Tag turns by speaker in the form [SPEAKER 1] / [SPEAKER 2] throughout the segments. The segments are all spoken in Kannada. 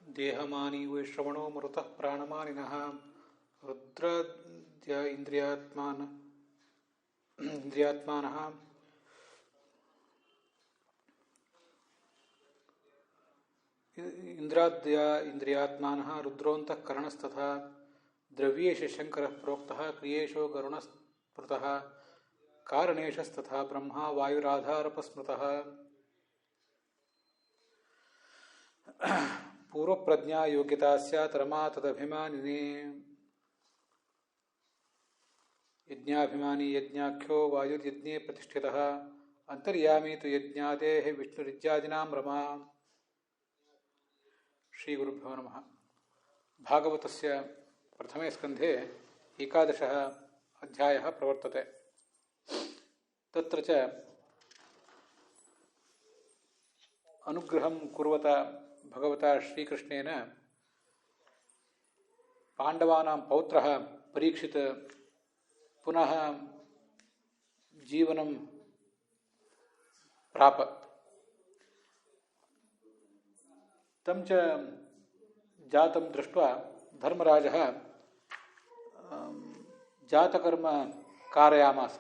[SPEAKER 1] ದೇಹಮಾನಿ ವೈಶ್ರವಣೋ ಮರುತಃ ಪ್ರಾಣಮಾನಿನಃ ರುದ್ರಾದ್ಯ ಇಂದ್ರಿಯಾತ್ಮಾನಃ ಇಂದ್ರಾದ್ಯ ಇಂದ್ರಿಯಾತ್ಮಾನಃ ರುದ್ರೋಂತಃಕರಣಸ್ತಥಾ ದ್ರವ್ಯೇಶ ಶಂಕರಃ ಪ್ರೋಕ್ತಃ ಕ್ರಿಯೇಶೋ ಗರುಣಸ್ಮೃತಃ ಕಾರಣೇಶಸ್ತಥಾ ಬ್ರಹ್ಮ ವಾಯುರಾಧಾರಪಸ್ಮೃತಃ ಪೂರ್ವಪ್ರಜ್ಞಾ ಯೋಗ್ಯತಾ ಸ್ಯಾತ್ ರಮಾ ತದಭಿಮಾನಿನೇ ಯಜ್ಞಾಭಿಮಾನಿ ಯಜ್ಞಾಖ್ಯೋ ವಾಯುರ್ಯಜ್ಞೇ ಪ್ರತಿಷ್ಠಿತಃ ಅಂತರ್ಯಾಮಿ ತು ಯಜ್ಞಾದೇಃ ವಿಷ್ಣುರಿತ್ಯಾದಿನಾಂ ರಮಾ. ಶ್ರೀ ಗುರುಭ್ಯೋ ನಮಃ. ಭಾಗವತಸ್ಯ ಪ್ರಥಮೇ ಸ್ಕಂಧೆ ಏಕಾದಶಃ ಅಧ್ಯಾಯಃ ಪ್ರವರ್ತತೆ. ತತ್ರ ಚ ಅನುಗ್ರಹಂ ಕುರ್ವತ ಭಗವತಾ ಶ್ರೀಕೃಷ್ಣೇನ ಪಾಂಡವಾನಾಂ ಪೌತ್ರಃ ಪರೀಕ್ಷಿತ ಪುನಃ ಜೀವನಂ ಪ್ರಾಪ. ತಂ ಚ ಜಾತಂ ದೃಷ್ಟ್ವಾ ಧರ್ಮರಾಜಃ ಜಾತಕರ್ಮ कारयामास.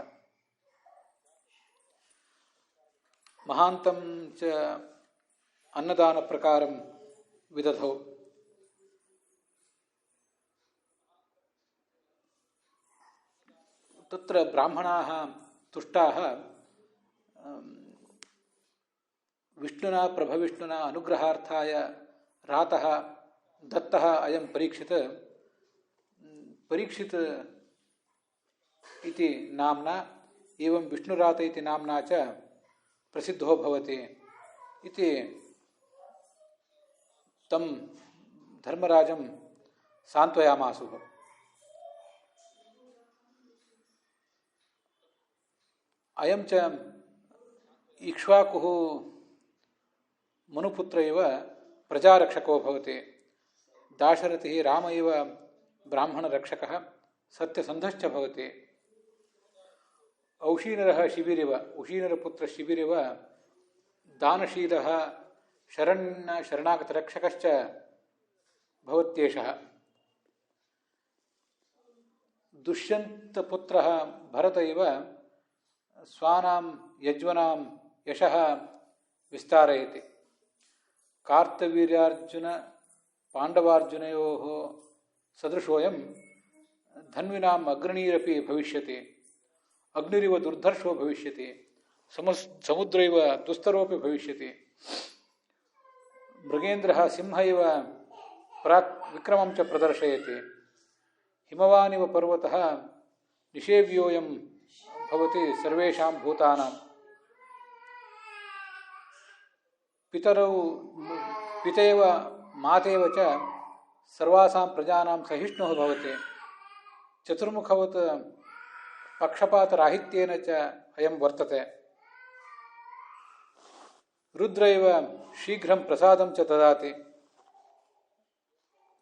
[SPEAKER 1] ಮಹಾಂತಂ ಚ ಅನ್ನದಾನ ಪ್ರಕಾರಂ ವಿದಧೌ. ತತ್ರ ಬ್ರಾಹ್ಮಣಾಃ ತುಷ್ಟಾಃ ವಿಷ್ಣುನಾ ಪ್ರಭವಿಷ್ಣುನಾ ಅನುಗ್ರಹಾರ್ಥಾಯ ರಾತಃ ದತ್ತಃ ಅಯಂ ಪರೀಕ್ಷಿತ್ ಇತಿ ನಾಮ್ನಾ ಏವಂ ವಿಷ್ಣುರಾತ ಇತಿ ನಾಮ್ನಾ ಚ ಪ್ರಸಿದ್ಧೋ ಭವತಿ ಇತಿ ತಂ ಧರ್ಮರಾಜಂ ಸಾಂತ್ವಯಾಮಾಸು. ಅಯಂ ಚ ಇಕ್ಷ್ವಾಕುಃ ಮನುಪುತ್ರ ಇವ ಪ್ರಜಾರಕ್ಷಕೋ ಭವತಿ. ದಾಶರಥಿಃ ರಾಮ ಇವ ಬ್ರಾಹ್ಮಣರಕ್ಷಕಃ ಸತ್ಯಸಂಧಶ್ಚ ಭವತಿ. ಔಷೀನರಃ ಶಿಬಿರಿವ ಉಷೀನರಪುತ್ರ ಶಿಬಿರಿವ ದಾನಶೀಲಃ ಶರಣಾಗತರಕ್ಷಕಶ್ಚ ಭವತ್ಯೇಷಃ. ದುಷ್ಯಂತಪುತ್ರಃ ಭರತ ಇವ ಸ್ವಾನಾಂ ಯಜ್ವನಾಂ ಯಶಃ ವಿಸ್ತಾರಯತಿ. ಕಾರ್ತವೀರ್ಯಾರ್ಜುನ ಪಾಂಡವಾರ್ಜುನಯೋಃ ಸದೃಶೋಯಂ ಧನ್ವಿನಾಂ ಅಗ್ರಣೀರಪಿ ಭವಿಷ್ಯತಿ. ಅಗ್ನಿರಿವ ದುರ್ಧರ್ಷೋ ಭವಿಷ್ಯತಿ. ಸಮುದ್ರೈವ ದುಸ್ತರೋಪಿ ಭವಿಷ್ಯತಿ. ಮೃಗೇಂದ್ರಃ ಸಿಂಹ ಇವ ಪ್ರಾಕ್ ವಿಕ್ರಮಂ ಚ ಪ್ರದರ್ಶಯತಿ. ಹಿಮವಾನಿವ ಪರ್ವತಃ ನಿಷೇವ್ಯೋಯಂ ಭವತಿ ಸರ್ವೇಷಾಂ ಭೂತಾನಾಂ. ಪಿತೇವ ಮಾತೇವ ಚ ಸರ್ವಾಸಾಂ ಪ್ರಜಾನಾಂ ಸಹಿಷ್ಣುಃ ಭವತಿ. ಚತುರ್ಮುಖವತ್ ಪಕ್ಷಪಾತರಾಹಿತ್ಯೇನ ಚ ಅಯಂ ವರ್ತತೆ. ರುದ್ರ ಇವ ಶೀಘ್ರಂ ಪ್ರಸಾದಂ ಚ ದದಾತಿ.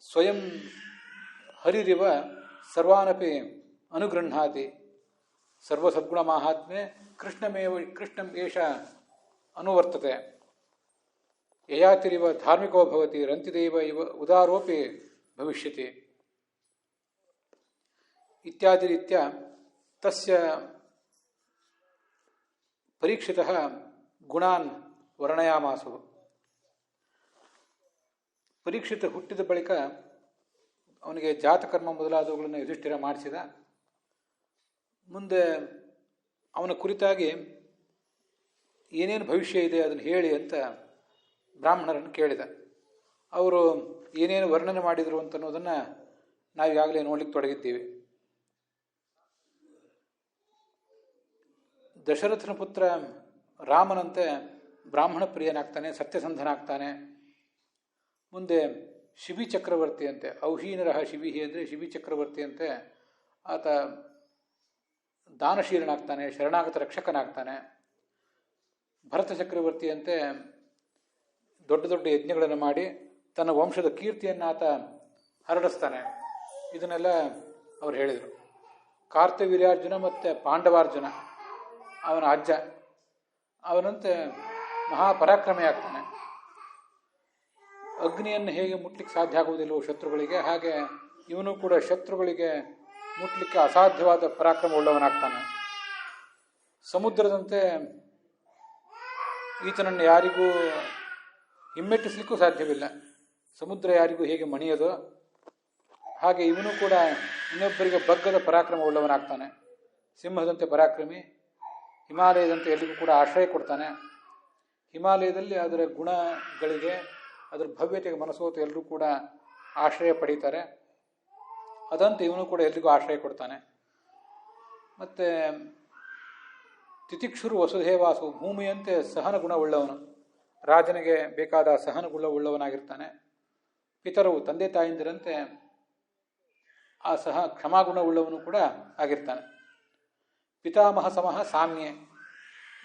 [SPEAKER 1] ಸ್ವಯಂ ಹರಿರಿವ ಸರ್ವಾನಪಿ ಅನುಗೃಹ್ಣಾತಿ. ಸರ್ವಸದ್ಗುಣಮಾಹಾತ್ಮ್ಯೆ ಕೃಷ್ಣಂ ಏಷ ಅನುವರ್ತತೆ. ಯಯಾತಿರಿವ ಧಾರ್ಮಿಕೋ ಭವತಿ. ರಂತಿದೇವ ಇವ ಉದಾರೋಪಿ ಭವಿಷ್ಯತಿ ಇತ್ಯಾದಿರೀತ್ಯ ತಸ್ಯ ಪರೀಕ್ಷಿತಃ ಗುಣಾನ್ ವರ್ಣಯಾಮಾಸು. ಪರೀಕ್ಷಿತ ಹುಟ್ಟಿದ ಬಳಿಕ ಅವನಿಗೆ ಜಾತಕರ್ಮ ಮೊದಲಾದವುಗಳನ್ನು ಯುಧಿಷ್ಠಿರ ಮಾಡಿಸಿದ. ಮುಂದೆ ಅವನ ಕುರಿತಾಗಿ ಏನೇನು ಭವಿಷ್ಯ ಇದೆ ಅದನ್ನು ಹೇಳಿ ಅಂತ ಬ್ರಾಹ್ಮಣರನ್ನು ಕೇಳಿದ. ಅವರು ಏನೇನು ವರ್ಣನೆ ಮಾಡಿದರು ಅಂತ ಅನ್ನೋದನ್ನು ನಾವು ಈಗಾಗಲೇ ನೋಡ್ಲಿಕ್ಕೆ ತೊಡಗಿದ್ದೀವಿ. ದಶರಥನ ಪುತ್ರ ರಾಮನಂತೆ ಬ್ರಾಹ್ಮಣ ಪ್ರಿಯನಾಗ್ತಾನೆ, ಸತ್ಯಸಂಧನಾಗ್ತಾನೆ. ಮುಂದೆ ಶಿಬಿ ಚಕ್ರವರ್ತಿ ಅಂತೆ. ಔಹೀನರಃ ಶಿಬಿಹಿ ಅಂದರೆ ಶಿಬಿ ಚಕ್ರವರ್ತಿ ಅಂತೆ. ಆತ ದಾನಶೀಲನಾಗ್ತಾನೆ, ಶರಣಾಗತ ರಕ್ಷಕನಾಗ್ತಾನೆ. ಭರತ ಚಕ್ರವರ್ತಿಯಂತೆ ದೊಡ್ಡ ದೊಡ್ಡ ಯಜ್ಞಗಳನ್ನು ಮಾಡಿ ತನ್ನ ವಂಶದ ಕೀರ್ತಿಯನ್ನು ಆತ ಹರಡಿಸ್ತಾನೆ. ಇದನ್ನೆಲ್ಲ ಅವ್ರು ಹೇಳಿದರು. ಕಾರ್ತವೀರ್ಯಾರ್ಜುನ ಮತ್ತು ಪಾಂಡವಾರ್ಜುನ ಅವನ ಅಜ್ಜ, ಅವನಂತೆ ಮಹಾಪರಾಕ್ರಮಿ ಆಗ್ತಾನೆ. ಅಗ್ನಿಯನ್ನು ಹೇಗೆ ಮುಟ್ಲಿಕ್ಕೆ ಸಾಧ್ಯ ಆಗುವುದಿಲ್ಲವೋ ಶತ್ರುಗಳಿಗೆ, ಹಾಗೆ ಇವನು ಕೂಡ ಶತ್ರುಗಳಿಗೆ ಮುಟ್ಲಿಕ್ಕೆ ಅಸಾಧ್ಯವಾದ ಪರಾಕ್ರಮ ಉಳ್ಳವನಾಗ್ತಾನೆ. ಸಮುದ್ರದಂತೆ ಈತನನ್ನು ಯಾರಿಗೂ ಹಿಮ್ಮೆಟ್ಟಿಸಲಿಕ್ಕೂ ಸಾಧ್ಯವಿಲ್ಲ. ಸಮುದ್ರ ಯಾರಿಗೂ ಹೇಗೆ ಮಣಿಯದೋ ಹಾಗೆ ಇವನು ಕೂಡ ಇನ್ನೊಬ್ಬರಿಗೆ ಬಗ್ಗದ ಪರಾಕ್ರಮ ಉಳ್ಳವನಾಗ್ತಾನೆ. ಸಿಂಹದಂತೆ ಪರಾಕ್ರಮಿ, ಹಿಮಾಲಯದಂತೆ ಎಲ್ಲಿಗೂ ಕೂಡ ಆಶ್ರಯ ಕೊಡ್ತಾನೆ. ಹಿಮಾಲಯದಲ್ಲಿ ಅದರ ಗುಣಗಳಿಗೆ, ಅದರ ಭವ್ಯತೆಗೆ ಮನಸೋತು ಎಲ್ಲರೂ ಕೂಡ ಆಶ್ರಯ ಪಡೀತಾರೆ. ಅದಂತೆ ಇವನು ಕೂಡ ಎಲ್ಲಿಗೂ ಆಶ್ರಯ ಕೊಡ್ತಾನೆ. ಮತ್ತು ತಿತಿಕ್ಷುರು ವಸುಧೇವಾಸು, ಭೂಮಿಯಂತೆ ಸಹನ ಗುಣವುಳ್ಳವನು, ರಾಜನಿಗೆ ಬೇಕಾದ ಸಹನ ಗುಣವುಳ್ಳವನಾಗಿರ್ತಾನೆ. ಪಿತರವು, ತಂದೆ ತಾಯಿಂದಿರಂತೆ ಆ ಕ್ಷಮಾಗುಣವುಳ್ಳವನು ಕೂಡ ಆಗಿರ್ತಾನೆ. ಪಿತಾಮಹ ಸಮಹ ಸಾಮ್ಯೆ,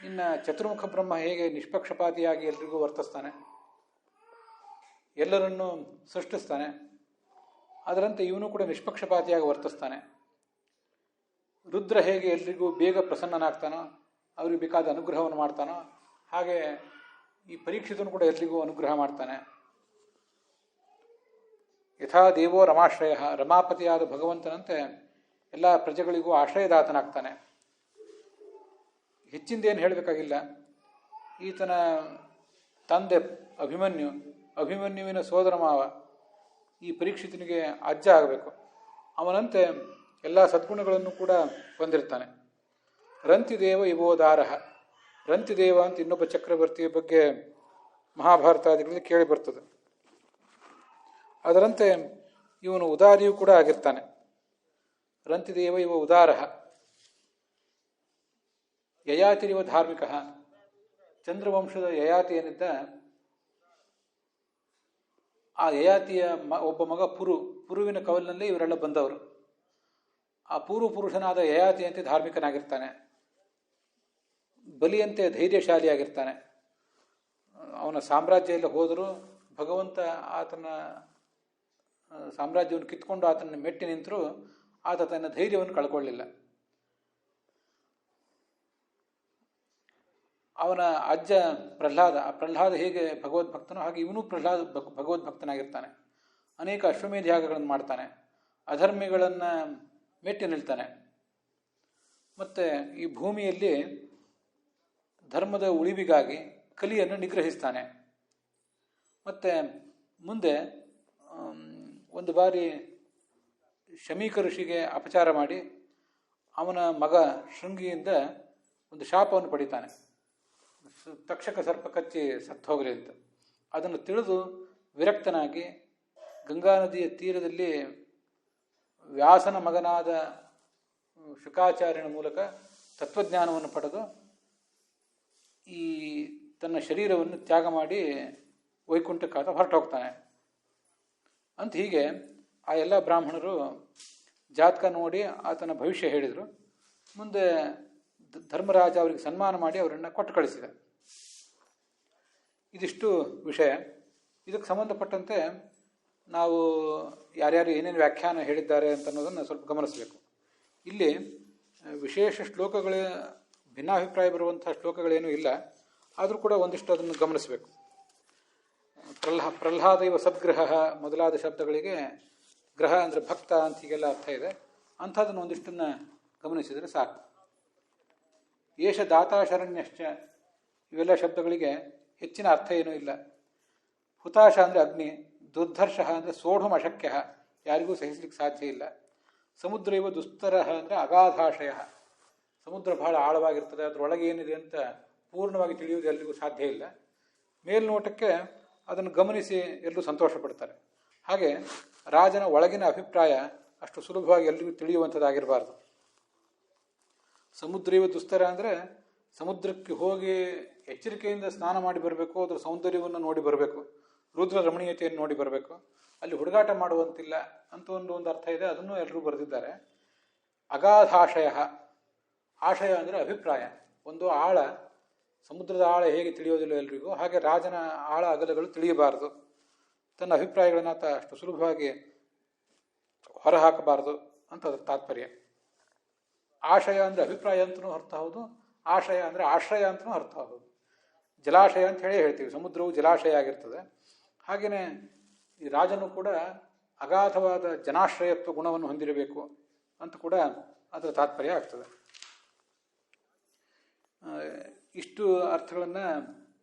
[SPEAKER 1] ಇನ್ನು ಚತುರ್ಮುಖ ಬ್ರಹ್ಮ ಹೇಗೆ ನಿಷ್ಪಕ್ಷಪಾತಿಯಾಗಿ ಎಲ್ರಿಗೂ ವರ್ತಿಸ್ತಾನೆ, ಎಲ್ಲರನ್ನೂ ಸೃಷ್ಟಿಸ್ತಾನೆ, ಅದರಂತೆ ಇವನು ಕೂಡ ನಿಷ್ಪಕ್ಷಪಾತಿಯಾಗಿ ವರ್ತಿಸ್ತಾನೆ. ರುದ್ರ ಹೇಗೆ ಎಲ್ರಿಗೂ ಬೇಗ ಪ್ರಸನ್ನನಾಗ್ತಾನೋ, ಅವ್ರಿಗೆ ಬೇಕಾದ ಅನುಗ್ರಹವನ್ನು ಮಾಡ್ತಾನೋ, ಹಾಗೆ ಈ ಪರೀಕ್ಷಿತನು ಕೂಡ ಎಲ್ರಿಗೂ ಅನುಗ್ರಹ ಮಾಡ್ತಾನೆ. ಯಥಾ ದೇವೋ ರಮಾಶ್ರಯ, ರಮಾಪತಿಯಾದ ಭಗವಂತನಂತೆ ಎಲ್ಲ ಪ್ರಜೆಗಳಿಗೂ ಆಶ್ರಯದಾತನಾಗ್ತಾನೆ. ಹೆಚ್ಚಿಂದೇನು ಹೇಳಬೇಕಾಗಿಲ್ಲ. ಈತನ ತಂದೆ ಅಭಿಮನ್ಯುವಿನ ಸೋದರ ಮಾವ ಈ ಪರೀಕ್ಷಿತನಿಗೆ ಅಜ್ಜ ಆಗಬೇಕು. ಅವನಂತೆ ಎಲ್ಲ ಸದ್ಗುಣಗಳನ್ನು ಕೂಡ ಹೊಂದಿರ್ತಾನೆ. ರಂತಿದೇವ ಇವೋದಾರ, ರಂತಿದೇವ ಅಂತ ಇನ್ನೊಬ್ಬ ಚಕ್ರವರ್ತಿಯ ಬಗ್ಗೆ ಮಹಾಭಾರತಾದಿಗಳಲ್ಲಿ ಕೇಳಿ ಬರ್ತದೆ. ಅದರಂತೆ ಇವನು ಉದಾರಿಯೂ ಕೂಡ ಆಗಿರ್ತಾನೆ. ರಂತಿದೇವ ಇವ ಉದಾರ, ಯಯಾತಿರಿವ ಧಾರ್ಮಿಕ. ಚಂದ್ರವಂಶದ ಯಯಾತಿ ಏನಿದ್ದ, ಆ ಯಯಾತಿಯ ಒಬ್ಬ ಮಗ ಪುರುವಿನ ಕವಲಿನಲ್ಲಿ ಇವರೆಲ್ಲ ಬಂದವರು. ಆ ಪುರುಷನಾದ ಯಯಾತಿಯಂತೆ ಧಾರ್ಮಿಕನಾಗಿರ್ತಾನೆ, ಬಲಿಯಂತೆ ಧೈರ್ಯಶಾಲಿಯಾಗಿರ್ತಾನೆ. ಅವನ ಸಾಮ್ರಾಜ್ಯ ಎಲ್ಲ ಹೋದರೂ ಭಗವಂತ ಆತನ ಸಾಮ್ರಾಜ್ಯವನ್ನು ಕಿತ್ಕೊಂಡು ಆತನ ಮೆಟ್ಟಿ ನಿಂತರೂ ಆತ ತನ್ನ ಧೈರ್ಯವನ್ನು ಕಳ್ಕೊಳ್ಳಿಲ್ಲ. ಅವನ ಅಜ್ಜ ಪ್ರಹ್ಲಾದ ಹೇಗೆ ಭಗವದ್ಭಕ್ತನೋ ಹಾಗೆ ಇವನು ಭಗವದ್ಭಕ್ತನಾಗಿರ್ತಾನೆ. ಅನೇಕ ಅಶ್ವಮೇಧ ಯಾಗಗಳನ್ನು ಮಾಡ್ತಾನೆ, ಅಧರ್ಮಿಗಳನ್ನು ಮೆಟ್ಟಿ ನಿಲ್ತಾನೆ. ಮತ್ತು ಈ ಭೂಮಿಯಲ್ಲಿ ಧರ್ಮದ ಉಳಿವಿಗಾಗಿ ಕಲಿಯನ್ನು ನಿಗ್ರಹಿಸ್ತಾನೆ. ಮತ್ತು ಮುಂದೆ ಒಂದು ಬಾರಿ ಶಮೀಕ ಋಷಿಗೆ ಅಪಚಾರ ಮಾಡಿ ಅವನ ಮಗ ಶೃಂಗಿಯಿಂದ ಒಂದು ಶಾಪವನ್ನು ಪಡಿತಾನೆ, ತಕ್ಷಕ ಸರ್ಪ ಕಚ್ಚಿ ಸತ್ತು ಹೋಗಲಿ ಅಂತ. ಅದನ್ನು ತಿಳಿದು ವಿರಕ್ತನಾಗಿ ಗಂಗಾ ನದಿಯ ತೀರದಲ್ಲಿ ವ್ಯಾಸನ ಮಗನಾದ ಶುಕಾಚಾರ್ಯನ ಮೂಲಕ ತತ್ವಜ್ಞಾನವನ್ನು ಪಡೆದು ಈ ತನ್ನ ಶರೀರವನ್ನು ತ್ಯಾಗ ಮಾಡಿ ವೈಕುಂಠಕ್ಕಾದ ಹೊರಟೋಗ್ತಾನೆ ಅಂತ. ಹೀಗೆ ಆ ಎಲ್ಲ ಬ್ರಾಹ್ಮಣರು ಜಾತಕ ನೋಡಿ ಆತನ ಭವಿಷ್ಯ ಹೇಳಿದರು. ಮುಂದೆ ಧರ್ಮರಾಜ ಅವರಿಗೆ ಸನ್ಮಾನ ಮಾಡಿ ಅವರನ್ನು ಕೊಟ್ಟು ಕಳಿಸಿದ. ಇದಿಷ್ಟು ವಿಷಯ. ಇದಕ್ಕೆ ಸಂಬಂಧಪಟ್ಟಂತೆ ನಾವು ಯಾರ್ಯಾರು ಏನೇನು ವ್ಯಾಖ್ಯಾನ ಹೇಳಿದ್ದಾರೆ ಅಂತ ಅನ್ನೋದನ್ನು ಸ್ವಲ್ಪ ಗಮನಿಸಬೇಕು. ಇಲ್ಲಿ ವಿಶೇಷ ಶ್ಲೋಕಗಳ ಭಿನ್ನಾಭಿಪ್ರಾಯ ಬರುವಂತಹ ಶ್ಲೋಕಗಳೇನೂ ಇಲ್ಲ, ಆದರೂ ಕೂಡ ಒಂದಿಷ್ಟು ಅದನ್ನು ಗಮನಿಸಬೇಕು. ಪ್ರಹ್ಲಾದ ಇವ ಸದ್ಗ್ರಹ ಮೊದಲಾದ ಶಬ್ದಗಳಿಗೆ ಗ್ರಹ ಅಂದರೆ ಭಕ್ತ ಅಂತ ಹೀಗೆಲ್ಲ ಅರ್ಥ ಇದೆ. ಅಂಥದ್ದನ್ನು ಒಂದಿಷ್ಟನ್ನು ಗಮನಿಸಿದರೆ ಸಾಕು. ಏಷ ದಾತಾ ಶರಣ್ಯಶ್ಚ ಇವೆಲ್ಲ ಶಬ್ದಗಳಿಗೆ ಹೆಚ್ಚಿನ ಅರ್ಥ ಏನೂ ಇಲ್ಲ. ಹುತಾಶ ಅಂದರೆ ಅಗ್ನಿ, ದುರ್ಧರ್ಷ ಅಂದರೆ ಸೋಢುಂ ಅಶಕ್ಯ, ಯಾರಿಗೂ ಸಹಿಸಲಿಕ್ಕೆ ಸಾಧ್ಯ ಇಲ್ಲ. ಸಮುದ್ರ ಇವ ದುಸ್ತರ ಅಂದರೆ ಅಗಾಧಾಶಯ, ಸಮುದ್ರ ಬಹಳ ಆಳವಾಗಿರ್ತದೆ, ಅದರೊಳಗೆ ಏನಿದೆ ಅಂತ ಪೂರ್ಣವಾಗಿ ತಿಳಿಯುವುದು ಎಲ್ಲಿಗೂ ಸಾಧ್ಯ ಇಲ್ಲ. ಮೇಲ್ನೋಟಕ್ಕೆ ಅದನ್ನು ಗಮನಿಸಿ ಎಲ್ಲರೂ ಸಂತೋಷ ಪಡ್ತಾರೆ. ಹಾಗೆ ರಾಜನ ಒಳಗಿನ ಅಭಿಪ್ರಾಯ ಅಷ್ಟು ಸುಲಭವಾಗಿ ಎಲ್ರಿಗೂ ತಿಳಿಯುವಂಥದ್ದಾಗಿರಬಾರ್ದು. ಸಮುದ್ರ ಇವ ದುಸ್ತರ ಅಂದರೆ ಸಮುದ್ರಕ್ಕೆ ಹೋಗಿ ಎಚ್ಚರಿಕೆಯಿಂದ ಸ್ನಾನ ಮಾಡಿ ಬರಬೇಕು, ಅದರ ಸೌಂದರ್ಯವನ್ನು ನೋಡಿ ಬರಬೇಕು, ರುದ್ರ ರಮಣೀಯತೆಯನ್ನು ನೋಡಿ ಬರಬೇಕು. ಅಲ್ಲಿ ಹುಡುಗಾಟ ಮಾಡುವಂತಿಲ್ಲ ಅಂತ ಒಂದು ಅರ್ಥ ಇದೆ, ಅದನ್ನು ಎಲ್ಲರೂ ಬರೆದಿದ್ದಾರೆ. ಅಗಾಧಾಶಯ, ಆಶಯ ಅಂದರೆ ಅಭಿಪ್ರಾಯ, ಒಂದು ಆಳ, ಸಮುದ್ರದ ಆಳ ಹೇಗೆ ತಿಳಿಯೋದಿಲ್ಲ ಎಲ್ರಿಗೂ ಹಾಗೆ ರಾಜನ ಆಳ ಅಗಲಗಳು ತಿಳಿಯಬಾರದು. ತನ್ನ ಅಭಿಪ್ರಾಯಗಳನ್ನು ಆತ ಅಷ್ಟು ಸುಲಭವಾಗಿ ಹೊರಹಾಕಬಾರದು ಅಂತ ಅದರ ತಾತ್ಪರ್ಯ. ಆಶಯ ಅಂದರೆ ಅಭಿಪ್ರಾಯ ಅಂತಲೂ ಅರ್ಥ ಹೌದು, ಆಶಯ ಅಂದರೆ ಆಶ್ರಯ ಅಂತಲೂ ಅರ್ಥ ಹೌದು. ಜಲಾಶಯ ಅಂತ ಹೇಳ್ತೀವಿ, ಸಮುದ್ರವು ಜಲಾಶಯ ಆಗಿರ್ತದೆ. ಹಾಗೆಯೇ ಈ ರಾಜನು ಕೂಡ ಅಗಾಧವಾದ ಜನಾಶ್ರಯತ್ವ ಗುಣವನ್ನು ಹೊಂದಿರಬೇಕು ಅಂತ ಕೂಡ ಅದರ ತಾತ್ಪರ್ಯ ಆಗ್ತದೆ. ಇಷ್ಟು ಅರ್ಥಗಳನ್ನು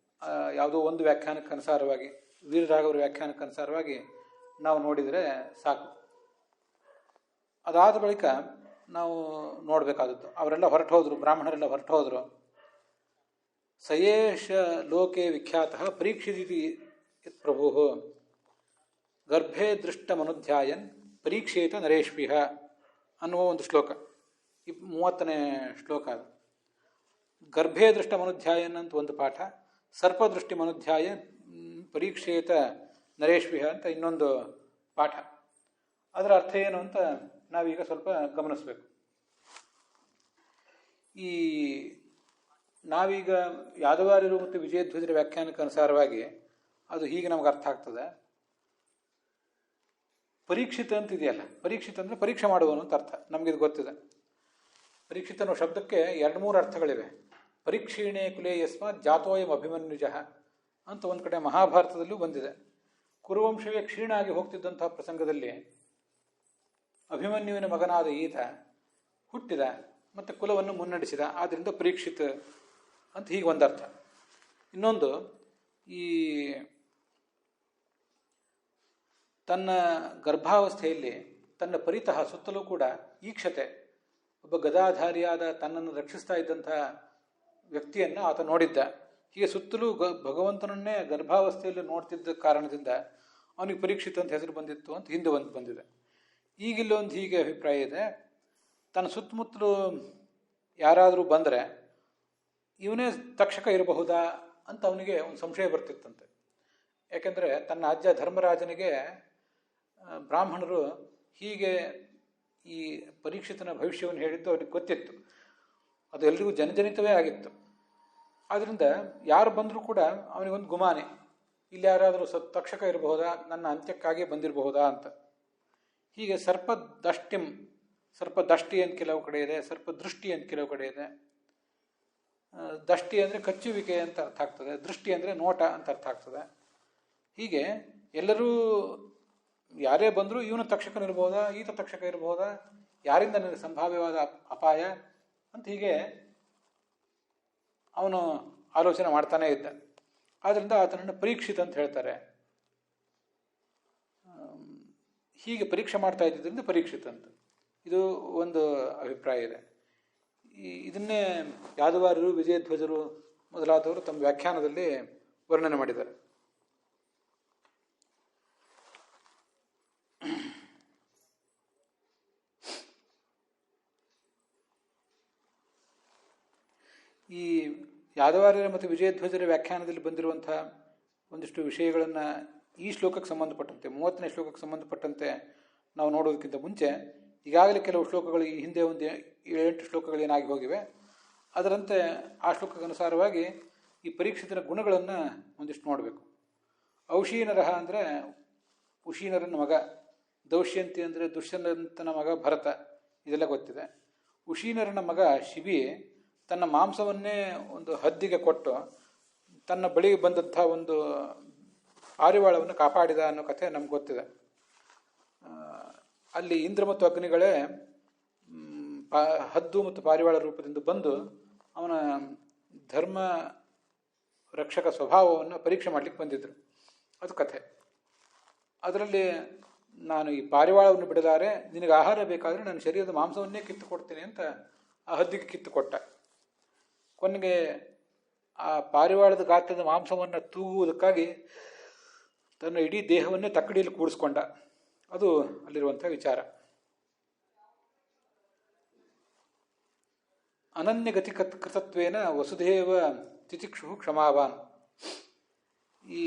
[SPEAKER 1] ಯಾವುದೋ ಒಂದು ವ್ಯಾಖ್ಯಾನಕ್ಕೆ ಅನುಸಾರವಾಗಿ, ವೀರರಾಘವರ ವ್ಯಾಖ್ಯಾನಕ್ಕೆ ಅನುಸಾರವಾಗಿ ನಾವು ನೋಡಿದರೆ ಸಾಕು. ಅದಾದ ಬಳಿಕ ನಾವು ನೋಡಬೇಕಾದದ್ದು, ಅವರೆಲ್ಲ ಹೊರಟು ಹೋದರು, ಬ್ರಾಹ್ಮಣರೆಲ್ಲ ಹೊರಟು ಹೋದರು. ಸಯೇಷ ಲೋಕೆ ವಿಖ್ಯಾತ ಪರೀಕ್ಷಿತಿ ಪ್ರಭು ಗರ್ಭೇ ದೃಷ್ಟಮನುಧ್ಯಾಯನ್ ಪರೀಕ್ಷೇತ ನರೇಶ್ವಿಹ ಅನ್ನುವ ಒಂದು ಶ್ಲೋಕ, 30ನೇ ಶ್ಲೋಕ ಅದು. ಗರ್ಭೇ ದೃಷ್ಟಮನುಧ್ಯಾಯನ್ ಅಂತ ಒಂದು ಪಾಠ, ಸರ್ಪದೃಷ್ಟಿ ಮನುಧ್ಯಾಯ ಪರೀಕ್ಷೇತ ನರೇಶ್ವಿಹ ಅಂತ ಇನ್ನೊಂದು ಪಾಠ. ಅದರ ಅರ್ಥ ಏನು ಅಂತ ನಾವೀಗ ಸ್ವಲ್ಪ ಗಮನಿಸಬೇಕು. ಈ ನಾವೀಗ ಯಾದವಾರ್ಯರು ಮತ್ತು ವಿಜಯಧ್ವಜರ ವ್ಯಾಖ್ಯಾನಕ್ಕೆ ಅನುಸಾರವಾಗಿ ಅದು ಹೀಗೆ ನಮ್ಗೆ ಅರ್ಥ ಆಗ್ತದೆ. ಪರೀಕ್ಷಿತ ಅಂತ ಇದೆಯಲ್ಲ, ಪರೀಕ್ಷಿತ ಅಂದರೆ ಪರೀಕ್ಷೆ ಮಾಡುವನು ಅಂತ ಅರ್ಥ, ನಮಗಿದು ಗೊತ್ತಿದೆ. ಪರೀಕ್ಷಿತ ಅನ್ನೋ ಶಬ್ದಕ್ಕೆ 2-3 ಅರ್ಥಗಳಿವೆ. ಪರೀಕ್ಷೀಣೆ ಕುಲೇ ಯಸ್ಮಾತ್ ಜಾತೋಯಂ ಅಭಿಮನ್ಯುಜ ಅಂತ ಒಂದು ಕಡೆ ಮಹಾಭಾರತದಲ್ಲೂ ಬಂದಿದೆ. ಕುರುವಂಶವೇ ಕ್ಷೀಣ ಆಗಿ ಹೋಗ್ತಿದ್ದಂತಹ ಪ್ರಸಂಗದಲ್ಲಿ ಅಭಿಮನ್ಯುವಿನ ಮಗನಾದ ಈತ ಹುಟ್ಟಿದ ಮತ್ತು ಕುಲವನ್ನು ಮುನ್ನಡೆಸಿದ, ಆದ್ದರಿಂದ ಪರೀಕ್ಷಿತ ಅಂತ ಹೀಗೆ ಒಂದರ್ಥ. ಇನ್ನೊಂದು, ಈ ತನ್ನ ಗರ್ಭಾವಸ್ಥೆಯಲ್ಲಿ ತನ್ನ ಪರಿತಃ ಸುತ್ತಲೂ ಕೂಡ ಈಕ್ಷತೆ, ಒಬ್ಬ ಗದಾಧಾರಿಯಾದ ತನ್ನನ್ನು ರಕ್ಷಿಸ್ತಾ ಇದ್ದಂಥ ವ್ಯಕ್ತಿಯನ್ನು ಆತ ನೋಡಿದ್ದ. ಹೀಗೆ ಸುತ್ತಲೂ ಭಗವಂತನನ್ನೇ ಗರ್ಭಾವಸ್ಥೆಯಲ್ಲಿ ನೋಡ್ತಿದ್ದ ಕಾರಣದಿಂದ ಅವನಿಗೆ ಪರೀಕ್ಷಿತ ಅಂತ ಹೆಸರು ಬಂದಿತ್ತು ಅಂತ ಹಿಂದೆ ಬಂದಿದೆ. ಈಗಿಲ್ಲೊಂದು ಹೀಗೆ ಅಭಿಪ್ರಾಯ ಇದೆ, ತನ್ನ ಸುತ್ತಮುತ್ತಲು ಯಾರಾದರೂ ಬಂದರೆ ಇವನೇ ತಕ್ಷಕ ಇರಬಹುದಾ ಅಂತ ಅವನಿಗೆ ಒಂದು ಸಂಶಯ ಬರ್ತಿತ್ತಂತೆ. ಯಾಕೆಂದರೆ ತನ್ನ ಅಜ್ಜ ಧರ್ಮರಾಜನಿಗೆ ಬ್ರಾಹ್ಮಣರು ಹೀಗೆ ಈ ಪರೀಕ್ಷಿತನ ಭವಿಷ್ಯವನ್ನು ಹೇಳಿದ್ದು ಅವನಿಗೆ ಗೊತ್ತಿತ್ತು. ಅದು ಎಲ್ರಿಗೂ ಜನಜನಿತವೇ ಆಗಿತ್ತು. ಆದ್ದರಿಂದ ಯಾರು ಬಂದರೂ ಕೂಡ ಅವನಿಗೊಂದು ಗುಮಾನೆ, ಇಲ್ಲಿ ಯಾರಾದರೂ ತಕ್ಷಕ ಇರಬಹುದಾ, ನನ್ನ ಅಂತ್ಯಕ್ಕಾಗಿ ಬಂದಿರಬಹುದಾ ಅಂತ. ಹೀಗೆ ಸರ್ಪದಷ್ಟಿ ಅಂತ ಕೆಲವು ಕಡೆ ಇದೆ, ಸರ್ಪದೃಷ್ಟಿ ಅಂತ ಕೆಲವು ಕಡೆ ಇದೆ. ದಷ್ಟಿ ಅಂದರೆ ಕಚ್ಚುವಿಕೆ ಅಂತ ಅರ್ಥ ಆಗ್ತದೆ, ದೃಷ್ಟಿ ಅಂದರೆ ನೋಟ ಅಂತ ಅರ್ಥ ಆಗ್ತದೆ. ಹೀಗೆ ಎಲ್ಲರೂ ಯಾರೇ ಬಂದರೂ ಇವನು ತಕ್ಷಕನಿರ್ಬೋದಾ, ಈತ ತಕ್ಷಕ ಇರಬಹುದಾ, ಯಾರಿಂದ ನನಗೆ ಸಂಭಾವ್ಯವಾದ ಅಪಾಯ ಅಂತ ಹೀಗೆ ಅವನು ಆಲೋಚನೆ ಮಾಡ್ತಾನೇ ಇದ್ದ. ಆದ್ದರಿಂದ ಆತನನ್ನು ಪರೀಕ್ಷಿತ ಅಂತ ಹೇಳ್ತಾರೆ. ಹೀಗೆ ಪರೀಕ್ಷೆ ಮಾಡ್ತಾ ಇದ್ದಿದ್ದರಿಂದ ಪರೀಕ್ಷಿತ ಅಂತ, ಇದು ಒಂದು ಅಭಿಪ್ರಾಯ ಇದೆ. ಇದನ್ನೇ ಯಾದವಾರ್ಯರು, ವಿಜಯಧ್ವಜರು ಮೊದಲಾದವರು ತಮ್ಮ ವ್ಯಾಖ್ಯಾನದಲ್ಲಿ ವರ್ಣನೆ ಮಾಡಿದ್ದಾರೆ. ಈ ಯಾದವಾರ್ಯರ ಮತ್ತು ವಿಜಯಧ್ವಜರ ವ್ಯಾಖ್ಯಾನದಲ್ಲಿ ಬಂದಿರುವಂಥ ಒಂದಿಷ್ಟು ವಿಷಯಗಳನ್ನು ಈ ಶ್ಲೋಕಕ್ಕೆ ಸಂಬಂಧಪಟ್ಟಂತೆ, 30ನೇ ಶ್ಲೋಕಕ್ಕೆ ಸಂಬಂಧಪಟ್ಟಂತೆ ನಾವು ನೋಡೋದಕ್ಕಿಂತ ಮುಂಚೆ ಈಗಾಗಲೇ ಕೆಲವು ಶ್ಲೋಕಗಳು, ಈ ಹಿಂದೆ ಒಂದು 7-8 ಶ್ಲೋಕಗಳೇನಾಗಿ ಹೋಗಿವೆ, ಅದರಂತೆ ಆ ಶ್ಲೋಕಕ್ಕೆ ಅನುಸಾರವಾಗಿ ಈ ಪರೀಕ್ಷಿತನ ಗುಣಗಳನ್ನು ಒಂದಿಷ್ಟು ನೋಡಬೇಕು. ಔಶೀನರಹ ಅಂದರೆ ಉಶೀನರನ ಮಗ, ದೌಶ್ಯಂತಿ ಅಂದರೆ ದುಷ್ಯಂತನ ಮಗ ಭರತ, ಇದೆಲ್ಲ ಗೊತ್ತಿದೆ. ಉಶೀನರನ ಮಗ ಶಿಬಿ ತನ್ನ ಮಾಂಸವನ್ನೇ ಒಂದು ಹದ್ದಿಗೆ ಕೊಟ್ಟು ತನ್ನ ಬಳಿಗೆ ಬಂದಂಥ ಒಂದು ಪಾರಿವಾಳವನ್ನು ಕಾಪಾಡಿದ ಅನ್ನೋ ಕಥೆ ನಮ್ಗೆ ಗೊತ್ತಿದೆ. ಅಲ್ಲಿ ಇಂದ್ರ ಮತ್ತು ಅಗ್ನಿಗಳೇ ಹದ್ದು ಮತ್ತು ಪಾರಿವಾಳ ರೂಪದಿಂದ ಬಂದು ಅವನ ಧರ್ಮ ರಕ್ಷಕ ಸ್ವಭಾವವನ್ನು ಪರೀಕ್ಷೆ ಮಾಡಲಿಕ್ಕೆ ಬಂದಿದ್ದರು. ಅದು ಕಥೆ. ಅದರಲ್ಲಿ ನಾನು ಈ ಪಾರಿವಾಳವನ್ನು ಬಿಡಲಾರೆ, ನಿನಗೆ ಆಹಾರ ಬೇಕಾದರೆ ನನ್ನ ಶರೀರದ ಮಾಂಸವನ್ನೇ ಕಿತ್ತು ಕೊಡ್ತೀನಿ ಅಂತ ಆ ಹದ್ದಿಗೆ ಕಿತ್ತು ಕೊಟ್ಟ. ಕೊನೆಗೆ ಆ ಪಾರಿವಾಳದ ಗಾತ್ರದ ಮಾಂಸವನ್ನು ತೂಗುವುದಕ್ಕಾಗಿ ತನ್ನ ಇಡೀ ದೇಹವನ್ನೇ ತಕ್ಕಡಿಯಲ್ಲಿ ಕೂಡಿಸ್ಕೊಂಡ. ಅದು ಅಲ್ಲಿರುವಂಥ ವಿಚಾರ. ಅನನ್ಯಗತಿ ಕೃತತ್ವೇನ ವಸುಧೇವ ತಿತಿಕ್ಷು ಕ್ಷಮಾವಾನ್. ಈ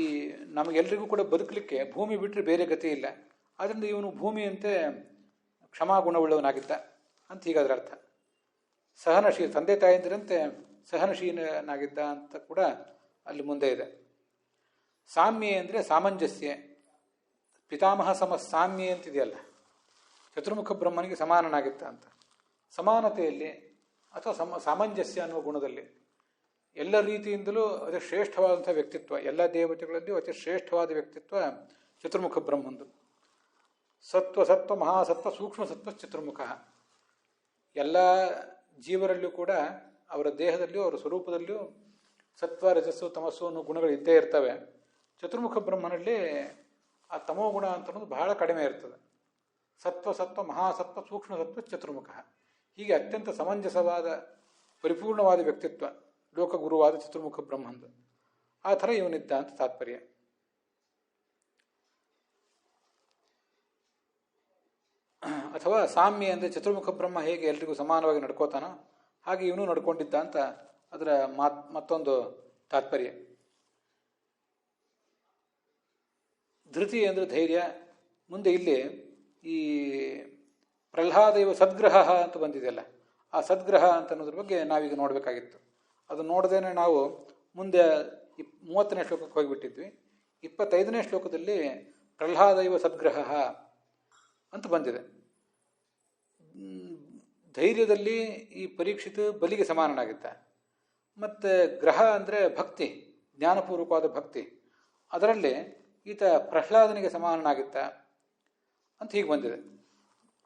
[SPEAKER 1] ನಮಗೆಲ್ಲರಿಗೂ ಕೂಡ ಬದುಕಲಿಕ್ಕೆ ಭೂಮಿ ಬಿಟ್ಟರೆ ಬೇರೆ ಗತಿ ಇಲ್ಲ, ಆದ್ದರಿಂದ ಇವನು ಭೂಮಿಯಂತೆ ಕ್ಷಮಾಗುಣವುಳ್ಳವನಾಗಿದ್ದ ಅಂತ ಹೀಗಾದ್ರ ಅರ್ಥ. ಸಹನಶೀಲ, ತಂದೆ ತಾಯಂದಿರಂತೆ ಸಹನಶೀಲನಾಗಿದ್ದ ಅಂತ ಕೂಡ ಅಲ್ಲಿ ಮುಂದೆ ಇದೆ. ಸಾಮ್ಯೆ ಅಂದರೆ ಸಾಮಂಜಸ್ಯ, ಪಿತಾಮಹ ಸಾಮ್ಯೆ ಅಂತಿದೆಯಲ್ಲ, ಚತುರ್ಮುಖ ಬ್ರಹ್ಮನಿಗೆ ಸಮಾನನಾಗಿತ್ತ ಅಂತ. ಸಮಾನತೆಯಲ್ಲಿ ಅಥವಾ ಸಾಮಂಜಸ್ಯ ಅನ್ನುವ ಗುಣದಲ್ಲಿ ಎಲ್ಲ ರೀತಿಯಿಂದಲೂ ಅತಿ ಶ್ರೇಷ್ಠವಾದಂಥ ವ್ಯಕ್ತಿತ್ವ, ಎಲ್ಲ ದೇವತೆಗಳಲ್ಲಿಯೂ ಅತಿ ಶ್ರೇಷ್ಠವಾದ ವ್ಯಕ್ತಿತ್ವ ಚತುರ್ಮುಖ ಬ್ರಹ್ಮಂದು. ಸತ್ವ ಸತ್ವ ಮಹಾಸತ್ವ ಸೂಕ್ಷ್ಮ ಸತ್ವ ಚತುರ್ಮುಖ. ಎಲ್ಲ ಜೀವರಲ್ಲೂ ಕೂಡ ಅವರ ದೇಹದಲ್ಲಿಯೂ ಅವರ ಸ್ವರೂಪದಲ್ಲಿಯೂ ಸತ್ವ ರಜಸ್ಸು ತಮಸ್ಸು ಅನ್ನೋ ಗುಣಗಳು ಇದ್ದೇ ಇರ್ತವೆ. ಚತುರ್ಮುಖ ಬ್ರಹ್ಮನಲ್ಲಿ ಆ ತಮೋ ಗುಣ ಅಂತ ಅನ್ನೋದು ಬಹಳ ಕಡಿಮೆ ಇರ್ತದೆ. ಸತ್ವ ಸತ್ವ ಮಹಾಸತ್ವ ಸೂಕ್ಷ್ಮ ಸತ್ವ ಚತುರ್ಮುಖ. ಹೀಗೆ ಅತ್ಯಂತ ಸಮಂಜಸವಾದ ಪರಿಪೂರ್ಣವಾದ ವ್ಯಕ್ತಿತ್ವ ಲೋಕಗುರುವಾದ ಚತುರ್ಮುಖ ಬ್ರಹ್ಮಂದು. ಆ ಥರ ಇವನಿದ್ದ ಅಂತ ತಾತ್ಪರ್ಯ. ಅಥವಾ ಸಾಮ್ಯ ಅಂದರೆ ಚತುರ್ಮುಖ ಬ್ರಹ್ಮ ಹೇಗೆ ಎಲ್ರಿಗೂ ಸಮಾನವಾಗಿ ನಡ್ಕೋತಾನೋ ಹಾಗೆ ಇವನು ನಡ್ಕೊಂಡಿದ್ದ ಅಂತ ಅದರ ಮತ್ತೊಂದು ತಾತ್ಪರ್ಯ. ಧೃತಿ ಅಂದರೆ ಧೈರ್ಯ. ಮುಂದೆ ಇಲ್ಲಿ ಈ ಪ್ರಹ್ಲಾದ ಇವ ಸದ್ಗ್ರಹ ಅಂತ ಬಂದಿದೆಯಲ್ಲ, ಆ ಸದ್ಗ್ರಹ ಅಂತ ಅನ್ನೋದ್ರ ಬಗ್ಗೆ ನಾವೀಗ ನೋಡಬೇಕಾಗಿತ್ತು. ಅದು ನೋಡದೇನೆ ನಾವು ಮುಂದೆ 30ನೇ ಶ್ಲೋಕಕ್ಕೆ ಹೋಗಿಬಿಟ್ಟಿದ್ವಿ. 25ನೇ ಶ್ಲೋಕದಲ್ಲಿ ಪ್ರಹ್ಲಾದ ಇವ ಸದ್ಗ್ರಹ ಅಂತ ಬಂದಿದೆ. ಧೈರ್ಯದಲ್ಲಿ ಈ ಪರೀಕ್ಷಿತ ಬಲಿಗೆ ಸಮಾನನಾಗಿದ್ದ. ಮತ್ತು ಗ್ರಹ ಅಂದರೆ ಭಕ್ತಿ, ಜ್ಞಾನಪೂರ್ವಕವಾದ ಭಕ್ತಿ, ಅದರಲ್ಲಿ ಈತ ಪ್ರಹ್ಲಾದನಿಗೆ ಸಮಾನನಾಗಿತ್ತ ಅಂತ ಹೀಗೆ ಬಂದಿದೆ.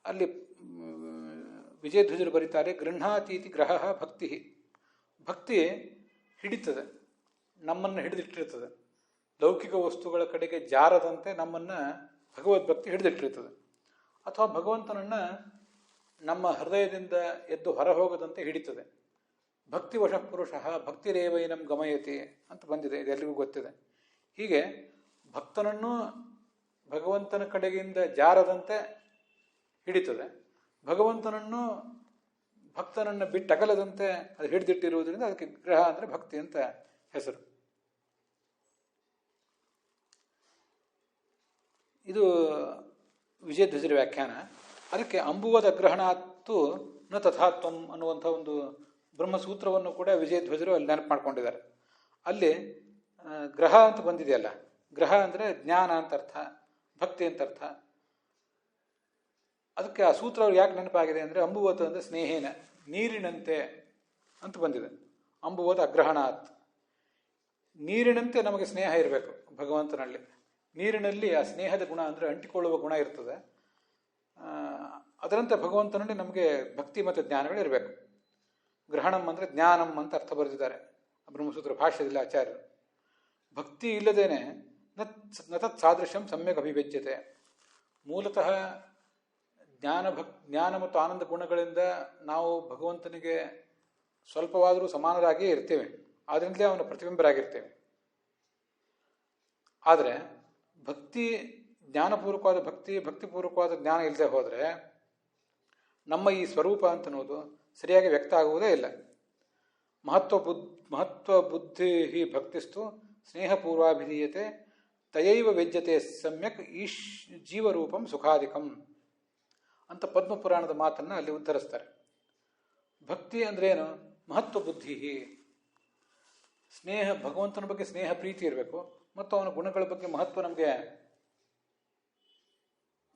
[SPEAKER 1] ಅಲ್ಲಿ ವಿಜಯಧ್ವಜರು ಬರೀತಾರೆ, ಗೃಹಾತೀತಿ ಗ್ರಹ ಭಕ್ತಿ. ಭಕ್ತಿ ಹಿಡಿತದೆ, ನಮ್ಮನ್ನು ಹಿಡಿದಿಟ್ಟಿರ್ತದೆ. ಲೌಕಿಕ ವಸ್ತುಗಳ ಕಡೆಗೆ ಜಾರದಂತೆ ನಮ್ಮನ್ನು ಭಗವದ್ಭಕ್ತಿ ಹಿಡಿದಿಟ್ಟಿರ್ತದೆ. ಅಥವಾ ಭಗವಂತನನ್ನು ನಮ್ಮ ಹೃದಯದಿಂದ ಎದ್ದು ಹೊರಹೋಗದಂತೆ ಹಿಡಿತದೆ. ಭಕ್ತಿ ವಶ ಪುರುಷ ಭಕ್ತಿರೇವೈನಂ ಗಮಯತಿ ಅಂತ ಬಂದಿದೆ, ಇದೆಲ್ಲರಿಗೂ ಗೊತ್ತಿದೆ. ಹೀಗೆ ಭಕ್ತನನ್ನು ಭಗವಂತನ ಕಡೆಗಿಂದ ಜಾರದಂತೆ ಹಿಡಿತದೆ. ಭಗವಂತನನ್ನು ಭಕ್ತನನ್ನು ಬಿಟ್ಟಗಲದಂತೆ ಅದು ಹಿಡಿದಿಟ್ಟಿರುವುದರಿಂದ ಅದಕ್ಕೆ ಗ್ರಹ ಅಂದರೆ ಭಕ್ತಿ ಅಂತ ಹೆಸರು. ಇದು ವಿಜಯಧ್ವಜರ ವ್ಯಾಖ್ಯಾನ. ಅದಕ್ಕೆ ಅಂಬುವದ ಗ್ರಹಣಾತ್ತು ನ ತಥಾತ್ವಂ ಅನ್ನುವಂಥ ಒಂದು ಬ್ರಹ್ಮಸೂತ್ರವನ್ನು ಕೂಡ ವಿಜಯಧ್ವಜರು ಅಲ್ಲಿ ನೆನಪು ಮಾಡ್ಕೊಂಡಿದ್ದಾರೆ. ಅಲ್ಲಿ ಗ್ರಹ ಅಂತ ಬಂದಿದೆಯಲ್ಲ, ಗ್ರಹ ಅಂದರೆ ಜ್ಞಾನ ಅಂತ ಅರ್ಥ, ಭಕ್ತಿ ಅಂತ ಅರ್ಥ. ಅದಕ್ಕೆ ಆ ಸೂತ್ರ ಅವ್ರು ಯಾಕೆ ನೆನಪಾಗಿದೆ ಅಂದರೆ ಅಂಬುವತ ಅಂದರೆ ಸ್ನೇಹೇನ, ನೀರಿನಂತೆ ಅಂತ ಬಂದಿದೆ. ಅಂಬುವದ ಅಗ್ರಹಣಾತ್, ನೀರಿನಂತೆ ನಮಗೆ ಸ್ನೇಹ ಇರಬೇಕು ಭಗವಂತನಲ್ಲಿ. ನೀರಿನಲ್ಲಿ ಆ ಸ್ನೇಹದ ಗುಣ ಅಂದರೆ ಅಂಟಿಕೊಳ್ಳುವ ಗುಣ ಇರ್ತದೆ. ಅದರಂತೆ ಭಗವಂತನಲ್ಲಿ ನಮಗೆ ಭಕ್ತಿ ಮತ್ತು ಜ್ಞಾನಗಳಿರಬೇಕು. ಗ್ರಹಣಂ ಅಂದರೆ ಜ್ಞಾನಂ ಅಂತ ಅರ್ಥ ಬರೆದಿದ್ದಾರೆ ಬ್ರಹ್ಮಸೂತ್ರ ಭಾಷ್ಯದಲ್ಲಿ ಆಚಾರ್ಯರು. ಭಕ್ತಿ ಇಲ್ಲದೇನೆ ನತತ್ ಸಾದೃಶ್ಯಂ ಸಮ್ಯಕ್ ಅಭಿವ್ಯಜ್ಯತೆ. ಮೂಲತಃ ಜ್ಞಾನ ಮತ್ತು ಆನಂದ ಗುಣಗಳಿಂದ ನಾವು ಭಗವಂತನಿಗೆ ಸ್ವಲ್ಪವಾದರೂ ಸಮಾನರಾಗಿಯೇ ಇರ್ತೇವೆ, ಆದ್ದರಿಂದಲೇ ಅವನ ಪ್ರತಿಬಿಂಬರಾಗಿರ್ತೇವೆ. ಆದರೆ ಭಕ್ತಿ, ಜ್ಞಾನಪೂರ್ವಕವಾದ ಭಕ್ತಿ, ಭಕ್ತಿಪೂರ್ವಕವಾದ ಜ್ಞಾನ ಇಲ್ಲದೆ ಹೋದರೆ ನಮ್ಮ ಈ ಸ್ವರೂಪ ಅಂತನ್ನೋದು ಸರಿಯಾಗಿ ವ್ಯಕ್ತ ಆಗುವುದೇ ಇಲ್ಲ. ಮಹತ್ವ ಬುದ್ಧಿ ಭಕ್ತಿಸ್ತು ಸ್ನೇಹಪೂರ್ವಾಭಿಧೀಯತೆ ತಯೈವ ವ್ಯಜ್ಯತೆ ಸಮ್ಯಕ್ ಜೀವರೂಪಂ ಸುಖಾಧಿಕಂ ಅಂತ ಪದ್ಮಪುರಾಣದ ಮಾತನ್ನು ಅಲ್ಲಿ ಉದ್ಧರಿಸ್ತಾರೆ. ಭಕ್ತಿ ಅಂದ್ರೇನು? ಮಹತ್ವ ಬುದ್ಧಿ, ಸ್ನೇಹ, ಭಗವಂತನ ಬಗ್ಗೆ ಸ್ನೇಹ ಪ್ರೀತಿ ಇರಬೇಕು ಮತ್ತು ಅವನ ಗುಣಗಳ ಬಗ್ಗೆ ಮಹತ್ವ ನಮಗೆ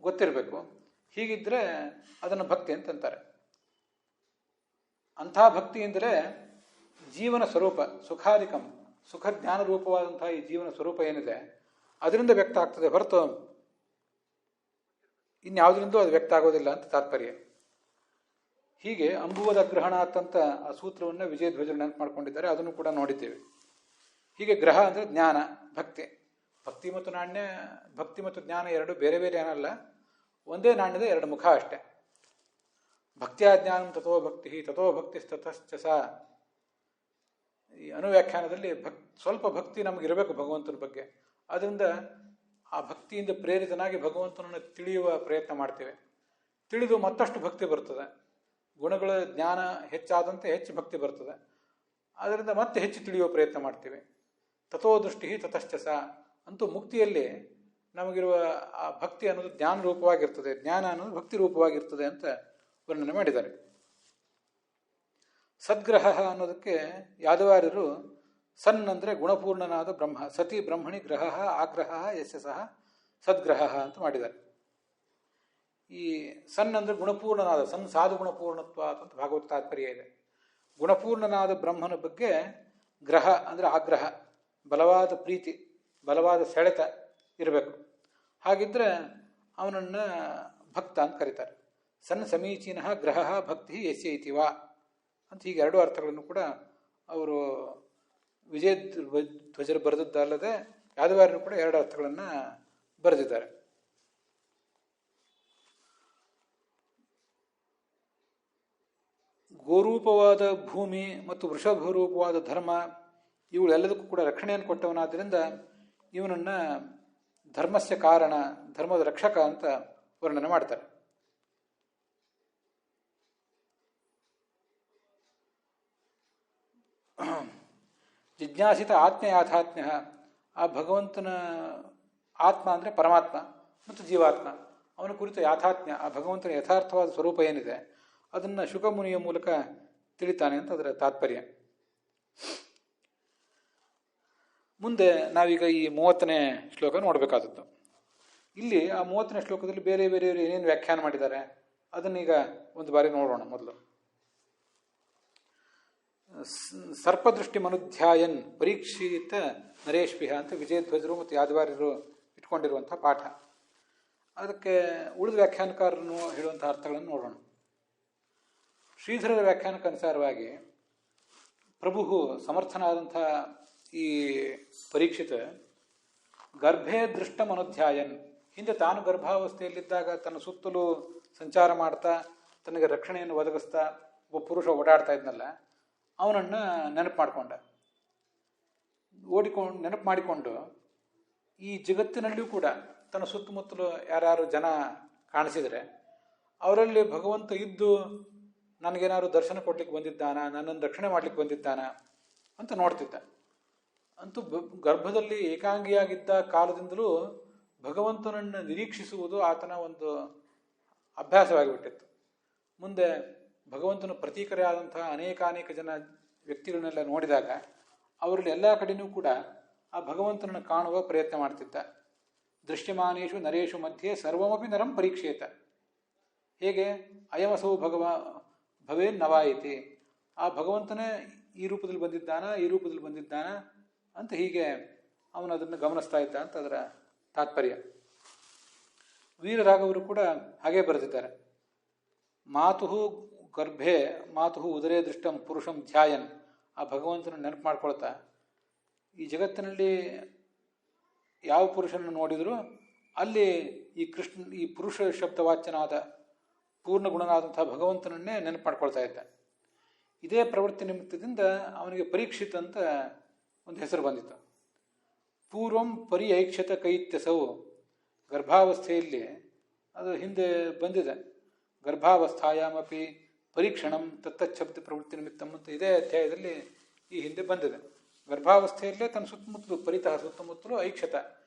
[SPEAKER 1] ಗೊತ್ತಿರಬೇಕು. ಹೀಗಿದ್ರೆ ಅದನ್ನು ಭಕ್ತಿ ಅಂತಂತಾರೆ. ಅಂಥ ಭಕ್ತಿ ಎಂದರೆ ಜೀವನ ಸ್ವರೂಪ ಸುಖಾಧಿಕಂ, ಸುಖ ಜ್ಞಾನ ರೂಪವಾದಂತಹ ಈ ಜೀವನ ಸ್ವರೂಪ ಏನಿದೆ ಅದರಿಂದ ವ್ಯಕ್ತ ಆಗ್ತದೆ ಹೊರತು ಇನ್ಯಾವುದರಿಂದೂ ಅದು ವ್ಯಕ್ತ ಆಗೋದಿಲ್ಲ ಅಂತ ತಾತ್ಪರ್ಯ. ಹೀಗೆ ಅಂಬುವದ ಗ್ರಹಣಾತ್ ಅಂತ ಆ ಸೂತ್ರವನ್ನು ವಿಜಯಧ್ವಜರು ನೆನಪು ಮಾಡ್ಕೊಂಡಿದ್ದಾರೆ, ಅದನ್ನು ಕೂಡ ನೋಡಿದ್ದೇವೆ. ಹೀಗೆ ಗ್ರಹ ಅಂದರೆ ಜ್ಞಾನ, ಭಕ್ತಿ. ಭಕ್ತಿ ಮತ್ತು ನಾಣ್ಯ, ಭಕ್ತಿ ಮತ್ತು ಜ್ಞಾನ ಎರಡು ಬೇರೆ ಬೇರೆ ಏನಲ್ಲ, ಒಂದೇ ನಾಣ್ಯದ ಎರಡು ಮುಖ ಅಷ್ಟೆ. ಭಕ್ತಿಯ ಜ್ಞಾನಂ ತಥೋ ಭಕ್ತಿ ತಥೋ ಭಕ್ತಿ ತತಶ್ಚ. ಈ ಅನುವ್ಯಾಖ್ಯಾನದಲ್ಲಿ ಸ್ವಲ್ಪ ಭಕ್ತಿ ನಮಗಿರಬೇಕು ಭಗವಂತನ ಬಗ್ಗೆ. ಅದರಿಂದ ಆ ಭಕ್ತಿಯಿಂದ ಪ್ರೇರಿತನಾಗಿ ಭಗವಂತನನ್ನು ತಿಳಿಯುವ ಪ್ರಯತ್ನ ಮಾಡ್ತೇವೆ. ತಿಳಿದು ಮತ್ತಷ್ಟು ಭಕ್ತಿ ಬರ್ತದೆ. ಗುಣಗಳ ಜ್ಞಾನ ಹೆಚ್ಚಾದಂತೆ ಹೆಚ್ಚು ಭಕ್ತಿ ಬರ್ತದೆ. ಅದರಿಂದ ಮತ್ತೆ ಹೆಚ್ಚು ತಿಳಿಯುವ ಪ್ರಯತ್ನ ಮಾಡ್ತೇವೆ. ತಥೋ ದೃಷ್ಟಿ ತತಶ್ಚ ಅಂತೂ ಮುಕ್ತಿಯಲ್ಲಿ ನಮಗಿರುವ ಆ ಭಕ್ತಿ ಅನ್ನೋದು ಜ್ಞಾನ ರೂಪವಾಗಿರ್ತದೆ, ಜ್ಞಾನ ಅನ್ನೋದು ಭಕ್ತಿ ರೂಪವಾಗಿರ್ತದೆ ಅಂತ ವರ್ಣನೆ ಮಾಡಿದ್ದಾರೆ. ಸದ್ಗ್ರಹ ಅನ್ನೋದಕ್ಕೆ ಯಾದವಾರ್ಯರು ಸನ್ ಅಂದರೆ ಗುಣಪೂರ್ಣನಾದ ಬ್ರಹ್ಮ, ಸತಿ ಬ್ರಹ್ಮಣಿ ಗ್ರಹ ಆಗ್ರಹ ಯಸ್ಯ ಸಹ ಸದ್ಗ್ರಹ ಅಂತ ಮಾಡಿದ್ದಾರೆ. ಈ ಸನ್ ಅಂದರೆ ಗುಣಪೂರ್ಣನಾದ, ಸನ್ ಸಾಧು ಗುಣಪೂರ್ಣತ್ವ ಅಂತ ಭಾಗವತ ತಾತ್ಪರ್ಯ ಇದೆ. ಗುಣಪೂರ್ಣನಾದ ಬ್ರಹ್ಮನ ಬಗ್ಗೆ ಗ್ರಹ ಅಂದರೆ ಆಗ್ರಹ, ಬಲವಾದ ಪ್ರೀತಿ, ಬಲವಾದ ಸೆಳೆತ ಇರಬೇಕು. ಹಾಗಿದ್ರೆ ಅವನನ್ನು ಭಕ್ತ ಅಂತ ಕರೀತಾರೆ. ಸಣ್ಣ ಸಮೀಚೀನ ಗ್ರಹ ಭಕ್ತಿ ಯಸ್ಯ ಇತಿವಾ ಅಂತ ಹೀಗೆ ಎರಡೂ ಅರ್ಥಗಳನ್ನು ಕೂಡ ಅವರು ವಿಜಯ ಧ್ವಜರು ಬರೆದದ್ದಲ್ಲದೆ ಯಾದವಾರರು ಕೂಡ ಎರಡು ಅರ್ಥಗಳನ್ನು ಬರೆದಿದ್ದಾರೆ. ಗೋರೂಪವಾದ ಭೂಮಿ ಮತ್ತು ವೃಷಭರೂಪವಾದ ಧರ್ಮ ಇವುಗಳೆಲ್ಲದಕ್ಕೂ ಕೂಡ ರಕ್ಷಣೆಯನ್ನು ಕೊಟ್ಟವನಾದ್ದರಿಂದ ಇವನನ್ನು ಧರ್ಮಸ್ಯ ಕಾರಣ, ಧರ್ಮದ ರಕ್ಷಕ ಅಂತ ವರ್ಣನೆ ಮಾಡ್ತಾರೆ. ಜಿಜ್ಞಾಸಿತ ಆತ್ಮ ಯಾಥಾತ್ಮ್ಯ, ಆ ಭಗವಂತನ ಆತ್ಮ ಅಂದರೆ ಪರಮಾತ್ಮ ಮತ್ತು ಜೀವಾತ್ಮ, ಅವನ ಕುರಿತು ಯಾಥಾತ್ಮ್ಯ, ಆ ಭಗವಂತನ ಯಥಾರ್ಥವಾದ ಸ್ವರೂಪ ಏನಿದೆ ಅದನ್ನು ಶುಕಮುನಿಯ ಮೂಲಕ ತಿಳಿತಾನೆ ಅಂತ ಅದರ ತಾತ್ಪರ್ಯ. ಮುಂದೆ ನಾವೀಗ ಈ 30ನೇ ಶ್ಲೋಕ ನೋಡಬೇಕಾದದ್ದು. ಇಲ್ಲಿ ಆ 30ನೇ ಶ್ಲೋಕದಲ್ಲಿ ಬೇರೆ ಬೇರೆಯವರು ಏನೇನು ವ್ಯಾಖ್ಯಾನ ಮಾಡಿದ್ದಾರೆ ಅದನ್ನೀಗ ಒಂದು ಬಾರಿ ನೋಡೋಣ. ಮೊದಲು ಸರ್ಪದೃಷ್ಟಿ ಮನುಧ್ಯಾಯನ್ ಪರೀಕ್ಷಿತ ನರೇಶ್ವಿಹ ಅಂತ ವಿಜಯಧ್ವಜರು ಮತ್ತು ಯಾದವಾರ್ಯರು ಇಟ್ಕೊಂಡಿರುವಂಥ ಪಾಠ. ಅದಕ್ಕೆ ಉಳಿದ ವ್ಯಾಖ್ಯಾನಕಾರರು ಹೇಳುವಂಥ ಅರ್ಥಗಳನ್ನು ನೋಡೋಣ. ಶ್ರೀಧರರ ವ್ಯಾಖ್ಯಾನಕ್ಕನುಸಾರವಾಗಿ ಪ್ರಭು ಸಮರ್ಥನಾದಂಥ ಈ ಪರೀಕ್ಷಿತ ಗರ್ಭೇ ದೃಷ್ಟ ಮನುಧ್ಯಾಯನ್, ಹಿಂದೆ ತಾನು ಗರ್ಭಾವಸ್ಥೆಯಲ್ಲಿದ್ದಾಗ ತನ್ನ ಸುತ್ತಲೂ ಸಂಚಾರ ಮಾಡ್ತಾ ತನಗೆ ರಕ್ಷಣೆಯನ್ನು ಒದಗಿಸ್ತಾ ಒಬ್ಬ ಪುರುಷ ಓಡಾಡ್ತಾ ಇದ್ನಲ್ಲ, ಅವನನ್ನು ನೆನಪು ಮಾಡಿಕೊಂಡು ಈ ಜಗತ್ತಿನಲ್ಲಿಯೂ ಕೂಡ ತನ್ನ ಸುತ್ತಮುತ್ತಲು ಯಾರ್ಯಾರು ಜನ ಕಾಣಿಸಿದರೆ ಅವರಲ್ಲಿ ಭಗವಂತ ಇದ್ದು ನನಗೇನಾದ್ರು ದರ್ಶನ ಕೊಡ್ಲಿಕ್ಕೆ ಬಂದಿದ್ದಾನ, ನನ್ನನ್ನು ರಕ್ಷಣೆ ಮಾಡ್ಲಿಕ್ಕೆ ಬಂದಿದ್ದಾನ ಅಂತ ನೋಡ್ತಿದ್ದ. ಅಂತೂ ಗರ್ಭದಲ್ಲಿ ಏಕಾಂಗಿಯಾಗಿದ್ದ ಕಾಲದಿಂದಲೂ ಭಗವಂತನನ್ನು ನಿರೀಕ್ಷಿಸುವುದು ಆತನ ಒಂದು ಅಭ್ಯಾಸವಾಗಿಬಿಟ್ಟಿತ್ತು. ಮುಂದೆ ಭಗವಂತನ ಪ್ರತೀಕರಾದಂತಹ ಅನೇಕಾನೇಕ ಜನ ವ್ಯಕ್ತಿಗಳನ್ನೆಲ್ಲ ನೋಡಿದಾಗ ಅವರಲ್ಲಿ ಎಲ್ಲ ಕಡೆಯೂ ಕೂಡ ಆ ಭಗವಂತನನ್ನು ಕಾಣುವ ಪ್ರಯತ್ನ ಮಾಡ್ತಿದ್ದ. ದೃಶ್ಯಮಾನೇಶು ನರೇಶು ಮಧ್ಯೆ ಸರ್ವಮಪಿ ನರಂ ಪರೀಕ್ಷೇತ, ಹೇಗೆ ಅಯಮಸೌ ಭವೇನ್ ನವಾಯಿತಿ, ಆ ಭಗವಂತನೇ ಈ ರೂಪದಲ್ಲಿ ಬಂದಿದ್ದಾನ ಅಂತ ಹೀಗೆ ಅವನು ಅದನ್ನು ಗಮನಿಸ್ತಾ ಇದ್ದ ಅಂತ ಅದರ ತಾತ್ಪರ್ಯ. ವೀರರಾಘವರು ಕೂಡ ಹಾಗೇ ಬರೆದಿದ್ದಾರೆ. ಮಾತು ಗರ್ಭೆ ಮಾತು ಉದರೇ ದೃಷ್ಟಂ ಪುರುಷಂ ಧ್ಯಾಯನ್, ಆ ಭಗವಂತನ ನೆನಪು ಮಾಡ್ಕೊಳ್ತಾ ಈ ಜಗತ್ತಿನಲ್ಲಿ ಯಾವ ಪುರುಷನನ್ನು ನೋಡಿದರೂ ಅಲ್ಲಿ ಈ ಪುರುಷ ಶಬ್ದವಾಚ್ಯನಾದ ಪೂರ್ಣ ಗುಣನಾದಂಥ ಭಗವಂತನನ್ನೇ ನೆನಪು ಮಾಡ್ಕೊಳ್ತಾ ಇದ್ದ. ಇದೇ ಪ್ರವೃತ್ತಿ ನಿಮಿತ್ತದಿಂದ ಅವನಿಗೆ ಪರೀಕ್ಷಿತ್ ಅಂತ ಒಂದು ಹೆಸರು ಬಂದಿತ್ತು. ಪೂರ್ವಂ ಪರಿಐಕ್ಷತ ಕೈತ್ಯಸೌ, ಗರ್ಭಾವಸ್ಥೆಯಲ್ಲಿ ಅದು ಹಿಂದೆ ಬಂದಿದೆ. ಗರ್ಭಾವಸ್ಥಾಯಾಮಪಿ ಪರೀಕ್ಷಣಂ ತತ್ತಚ್ಛಬ್ದ ಪ್ರವೃತ್ತಿ ನಿಮಿತ್ತಂ ಅಂತ ಇದೇ ಅಧ್ಯಾಯದಲ್ಲಿ ಈ ಹಿಂದೆ ಬಂದಿದೆ. ಗರ್ಭಾವಸ್ಥೆಯಲ್ಲೇ ತನ್ನ ಸುತ್ತಮುತ್ತಲು ಪರಿತಃ ಸುತ್ತಮುತ್ತಲು ಐಕ್ಷತ,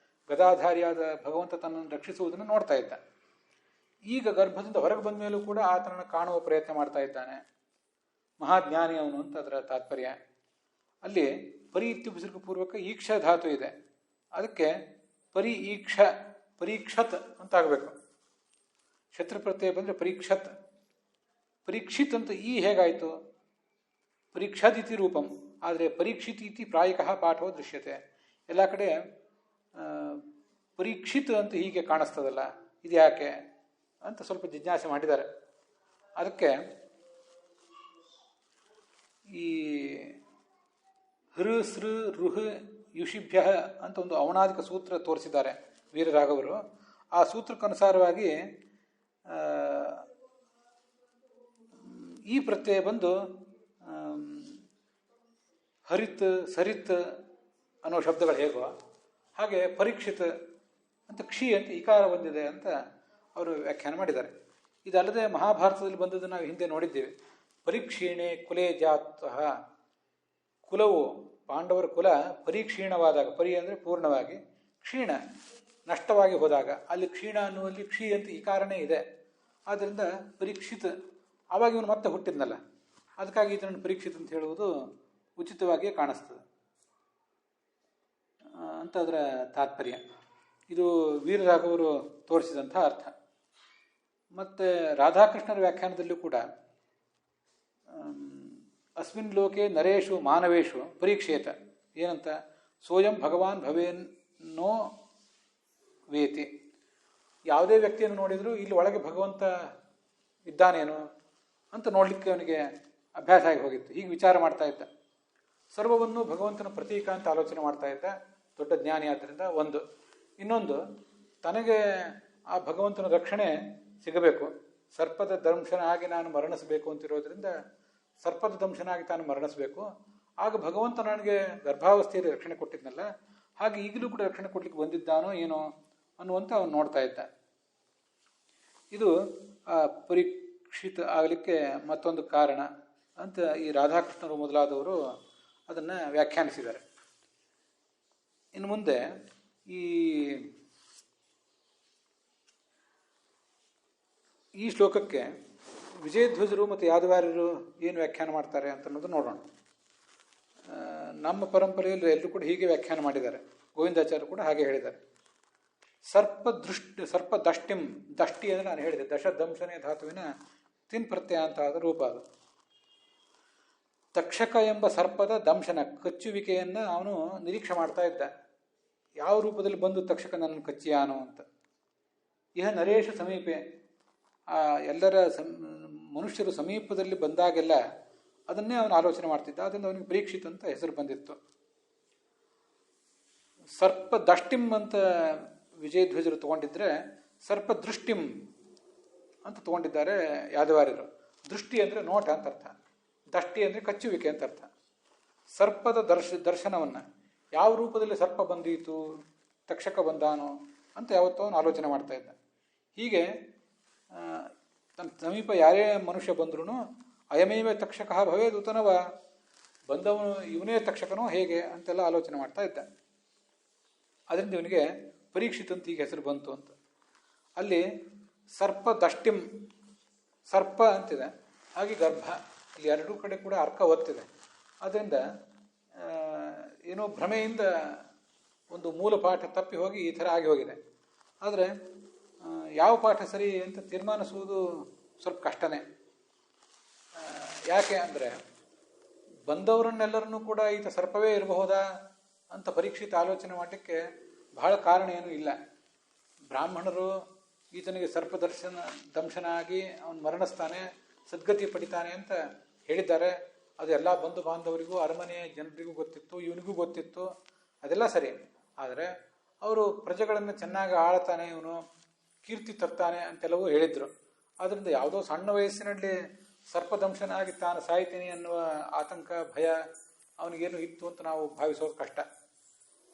[SPEAKER 1] ಗದಾಧಾರಿಯಾದ ಭಗವಂತ ತನ್ನನ್ನು ರಕ್ಷಿಸುವುದನ್ನು ನೋಡ್ತಾ ಇದ್ದ. ಈಗ ಗರ್ಭದಿಂದ ಹೊರಗೆ ಬಂದ ಮೇಲೂ ಕೂಡ ಆತನನ್ನು ಕಾಣುವ ಪ್ರಯತ್ನ ಮಾಡ್ತಾ ಇದ್ದಾನೆ. ಮಹಾಜ್ಞಾನಿ ಅವನು ಅಂತ ಅದರ ತಾತ್ಪರ್ಯ. ಅಲ್ಲಿ ಪರಿ ಇತ್ಯುಪಸರ್ಗ ಪೂರ್ವಕ ಈಕ್ಷ ಧಾತು ಇದೆ, ಅದಕ್ಕೆ ಪರೀಕ್ಷತ್ ಅಂತ ಆಗಬೇಕು. ಶತ್ರು ಪ್ರತ್ಯಯ ಬಂದರೆ ಪರೀಕ್ಷಿತ್ ಅಂತ ಈ ಹೇಗಾಯಿತು? ಪರೀಕ್ಷತ್ ಇತಿ ರೂಪಂ, ಆದರೆ ಪರೀಕ್ಷಿತ್ ಇತಿ ಪ್ರಾಯಕಃ ಪಾಠೋ ದೃಶ್ಯತೆ. ಎಲ್ಲ ಕಡೆ ಪರೀಕ್ಷಿತ್ ಅಂತ ಹೀಗೆ ಕಾಣಿಸ್ತದಲ್ಲ, ಇದು ಯಾಕೆ ಅಂತ ಸ್ವಲ್ಪ ಜಿಜ್ಞಾಸೆ ಮಾಡಿದ್ದಾರೆ. ಅದಕ್ಕೆ ಈ ಹೃ ಸೃ ರುಹ್ ಯುಷಿಭ್ಯ ಅಂತ ಒಂದು ಔಣಾದಿಕ ಸೂತ್ರ ತೋರಿಸಿದ್ದಾರೆ ವೀರರಾಘವರು. ಆ ಸೂತ್ರಕ್ಕನುಸಾರವಾಗಿ ಈ ಪ್ರತ್ಯಯ ಬಂದು ಹರಿತ್ ಸರಿತ್ ಅನ್ನೋ ಶಬ್ದಗಳು ಹೇಗೋ ಹಾಗೆ ಪರೀಕ್ಷಿತ್ ಅಂತ ಕ್ಷಿ ಅಂತ ಇಕಾರ ಬಂದಿದೆ ಅಂತ ಅವರು ವ್ಯಾಖ್ಯಾನ ಮಾಡಿದ್ದಾರೆ. ಇದಲ್ಲದೆ ಮಹಾಭಾರತದಲ್ಲಿ ಬಂದದ್ದು ನಾವು ಹಿಂದೆ ನೋಡಿದ್ದೇವೆ. ಪರೀಕ್ಷೀಣೆ ಕುಲೇ ಜಾತಃ, ಕುಲವು ಪಾಂಡವರ ಕುಲ ಪರೀಕ್ಷೀಣವಾದಾಗ, ಪರಿ ಅಂದರೆ ಪೂರ್ಣವಾಗಿ, ಕ್ಷೀಣ ನಷ್ಟವಾಗಿ ಹೋದಾಗ, ಅಲ್ಲಿ ಕ್ಷೀಣ ಅನ್ನುವಲ್ಲಿ ಕ್ಷಿ ಅಂತ ಈ ಕಾರಣ ಇದೆ. ಆದ್ದರಿಂದ ಪರೀಕ್ಷಿತ್, ಆವಾಗ ಇವನು ಮತ್ತೆ ಹುಟ್ಟಿದ್ನಲ್ಲ, ಅದಕ್ಕಾಗಿ ಇದನ್ನು ಪರೀಕ್ಷಿತ್ ಅಂತ ಹೇಳುವುದು ಉಚಿತವಾಗಿಯೇ ಕಾಣಿಸ್ತದೆ ಅಂತ ಅದರ ತಾತ್ಪರ್ಯ. ಇದು ವೀರರಾಘವರು ತೋರಿಸಿದಂಥ ಅರ್ಥ. ಮತ್ತು ರಾಧಾಕೃಷ್ಣರ ವ್ಯಾಖ್ಯಾನದಲ್ಲೂ ಕೂಡ ಅಸ್ಮಿನ್ ಲೋಕೆ ನರೇಶು ಮಾನವೇಶು ಪರೀಕ್ಷೇತ. ಏನಂತ? ಸೋಯಂ ಭಗವಾನ್ ಭವೇನ್ನೋ ವೇತಿ. ಯಾವುದೇ ವ್ಯಕ್ತಿಯನ್ನು ನೋಡಿದರೂ ಇಲ್ಲಿ ಒಳಗೆ ಭಗವಂತ ಇದ್ದಾನೇನು ಅಂತ ನೋಡಲಿಕ್ಕೆ ಅವನಿಗೆ ಅಭ್ಯಾಸ ಆಗಿ ಹೋಗಿತ್ತು. ಹೀಗೆ ವಿಚಾರ ಮಾಡ್ತಾ ಇದ್ದ. ಸರ್ವವನ್ನು ಭಗವಂತನ ಪ್ರತೀಕ ಅಂತ ಆಲೋಚನೆ ಮಾಡ್ತಾ ಇದ್ದ, ದೊಡ್ಡ ಜ್ಞಾನಿ ಆದ್ದರಿಂದ. ಒಂದು. ಇನ್ನೊಂದು, ತನಗೆ ಆ ಭಗವಂತನ ರಕ್ಷಣೆ ಸಿಗಬೇಕು. ಸರ್ಪದ ದಂಶನಾಗಿ ನಾನು ಮರಣಿಸಬೇಕು ಅಂತಿರೋದ್ರಿಂದ ಸರ್ಪದ ದಂಶನಾಗಿ ತಾನು ಮರಣಿಸಬೇಕು. ಆಗ ಭಗವಂತ ನನಗೆ ಗರ್ಭಾವಸ್ಥೆಯಲ್ಲಿ ರಕ್ಷಣೆ ಕೊಟ್ಟಿದ್ನಲ್ಲ, ಹಾಗೆ ಈಗಲೂ ಕೂಡ ರಕ್ಷಣೆ ಕೊಡ್ಲಿಕ್ಕೆ ಬಂದಿದ್ದಾನೋ ಏನೋ ಅನ್ನುವಂತ ಅವನು ನೋಡ್ತಾ ಇದ್ದ. ಇದು ಪರೀಕ್ಷಿತ ಆಗಲಿಕ್ಕೆ ಮತ್ತೊಂದು ಕಾರಣ ಅಂತ ಈ ರಾಧಾಕೃಷ್ಣರು ಮೊದಲಾದವರು ಅದನ್ನು ವ್ಯಾಖ್ಯಾನಿಸಿದ್ದಾರೆ. ಇನ್ನು ಮುಂದೆ ಈ ಶ್ಲೋಕಕ್ಕೆ ವಿಜಯಧ್ವಜರು ಮತ್ತು ಯಾದವಾರ್ಯರು ಏನು ವ್ಯಾಖ್ಯಾನ ಮಾಡ್ತಾರೆ ಅಂತ ಅನ್ನೋದು ನೋಡೋಣ. ನಮ್ಮ ಪರಂಪರೆಯಲ್ಲಿ ಎಲ್ಲರೂ ಕೂಡ ಹೀಗೆ ವ್ಯಾಖ್ಯಾನ ಮಾಡಿದ್ದಾರೆ. ಗೋವಿಂದಾಚಾರ್ಯರು ಕೂಡ ಹಾಗೆ ಹೇಳಿದ್ದಾರೆ. ಸರ್ಪ ದಷ್ಟಿಂ, ದಷ್ಟಿ ಅಂದರೆ ನಾನು ಹೇಳಿದೆ ದಶದಂಶನೇ ಧಾತುವಿನ ತಿನ್ ಪ್ರತ್ಯಯ ಅಂತ ಆದ ರೂಪ ಅದು. ತಕ್ಷಕ ಎಂಬ ಸರ್ಪದ ದಂಶನ, ಕಚ್ಚುವಿಕೆಯನ್ನು ಅವನು ನಿರೀಕ್ಷೆ ಮಾಡ್ತಾ ಇದ್ದ. ಯಾವ ರೂಪದಲ್ಲಿ ಬಂದು ತಕ್ಷಕ ನನ್ನ ಕಚ್ಚಿಯಾನೋ ಅಂತ. ಇಹ ನರೇಶ ಸಮೀಪೆ, ಎಲ್ಲರ ಮನುಷ್ಯರು ಸಮೀಪದಲ್ಲಿ ಬಂದಾಗೆಲ್ಲ ಅದನ್ನೇ ಅವನು ಆಲೋಚನೆ ಮಾಡ್ತಿದ್ದ. ಅದರಿಂದ ಅವನಿಗೆ ಪರೀಕ್ಷಿತ್ ಅಂತ ಹೆಸರು ಬಂದಿತ್ತು. ಸರ್ಪ ದಷ್ಟಿಂ ಅಂತ ವಿಜಯಧ್ವಜರು ತಗೊಂಡಿದ್ರೆ ಸರ್ಪ ದೃಷ್ಟಿಂ ಅಂತ ತಗೊಂಡಿದ್ದಾರೆ ಯಾದವಾರ್ಯರು. ದೃಷ್ಟಿ ಅಂದರೆ ನೋಟ ಅಂತ ಅರ್ಥ, ದಷ್ಟಿ ಅಂದರೆ ಕಚ್ಚುವಿಕೆ ಅಂತ ಅರ್ಥ. ಸರ್ಪದ ದರ್ಶನವನ್ನು, ಯಾವ ರೂಪದಲ್ಲಿ ಸರ್ಪ ಬಂದೀತು, ತಕ್ಷಕ ಬಂದಾನೋ ಅಂತ ಯಾವತ್ತೋ ಅವನು ಆಲೋಚನೆ ಮಾಡ್ತಾ ಇದ್ದ. ಹೀಗೆ ತನ್ನ ಸಮೀಪ ಯಾರೇ ಮನುಷ್ಯ ಬಂದ್ರೂ ಅಯಮೇವ ತಕ್ಷಕ ಭವೇದ್ ಉತನವ, ಬಂದವನು ಇವನೇ ತಕ್ಷಕನೋ ಹೇಗೆ ಅಂತೆಲ್ಲ ಆಲೋಚನೆ ಮಾಡ್ತಾ ಇದ್ದ. ಅದರಿಂದ ಇವನಿಗೆ ಪರೀಕ್ಷಿತ್ ಅಂತ ಈಗ ಹೆಸರು ಬಂತು ಅಂತ. ಅಲ್ಲಿ ಸರ್ಪ ದಷ್ಟಿಂ, ಸರ್ಪ ಅಂತಿದೆ, ಹಾಗೆ ಗರ್ಭ, ಇಲ್ಲಿ ಎರಡೂ ಕಡೆ ಕೂಡ ಅರ್ಕ ಒತ್ತಿದೆ. ಅದರಿಂದ ಏನೋ ಭ್ರಮೆಯಿಂದ ಒಂದು ಮೂಲ ಪಾಠ ತಪ್ಪಿ ಹೋಗಿ ಈ ಥರ ಆಗಿ ಹೋಗಿದೆ. ಆದರೆ ಯಾವ ಪಾಠ ಸರಿ ಅಂತ ತೀರ್ಮಾನಿಸುವುದು ಸ್ವಲ್ಪ ಕಷ್ಟನೇ. ಯಾಕೆ ಅಂದರೆ ಬಂದವರನ್ನೆಲ್ಲರನ್ನೂ ಕೂಡ ಈತ ಸರ್ಪವೇ ಇರಬಹುದಾ ಅಂತ ಪರೀಕ್ಷಿತ ಆಲೋಚನೆ ಮಾಡಲಿಕ್ಕೆ ಬಹಳ ಕಾರಣ ಏನೂ ಇಲ್ಲ. ಬ್ರಾಹ್ಮಣರು ಈತನಿಗೆ ಸರ್ಪ ದಂಶನ ಆಗಿ ಅವನು ಮರಣಿಸ್ತಾನೆ, ಸದ್ಗತಿ ಪಡಿತಾನೆ ಅಂತ ಹೇಳಿದ್ದಾರೆ. ಅದು ಎಲ್ಲ ಬಂಧು ಬಾಂಧವರಿಗೂ ಅರಮನೆಯ ಜನರಿಗೂ ಗೊತ್ತಿತ್ತು, ಇವನಿಗೂ ಗೊತ್ತಿತ್ತು, ಅದೆಲ್ಲ ಸರಿ. ಆದರೆ ಅವರು ಪ್ರಜೆಗಳನ್ನು ಚೆನ್ನಾಗಿ ಆಳ್ತಾನೆ, ಇವನು ಕೀರ್ತಿ ತರ್ತಾನೆ ಅಂತೆಲ್ಲವೂ ಹೇಳಿದರು. ಆದ್ದರಿಂದ ಯಾವುದೋ ಸಣ್ಣ ವಯಸ್ಸಿನಲ್ಲಿ ಸರ್ಪದಂಶನ ಆಗಿ ತಾನು ಸಾಯ್ತೀನಿ ಅನ್ನುವ ಆತಂಕ, ಭಯ ಅವನಿಗೇನು ಇತ್ತು ಅಂತ ನಾವು ಭಾವಿಸೋದು ಕಷ್ಟ.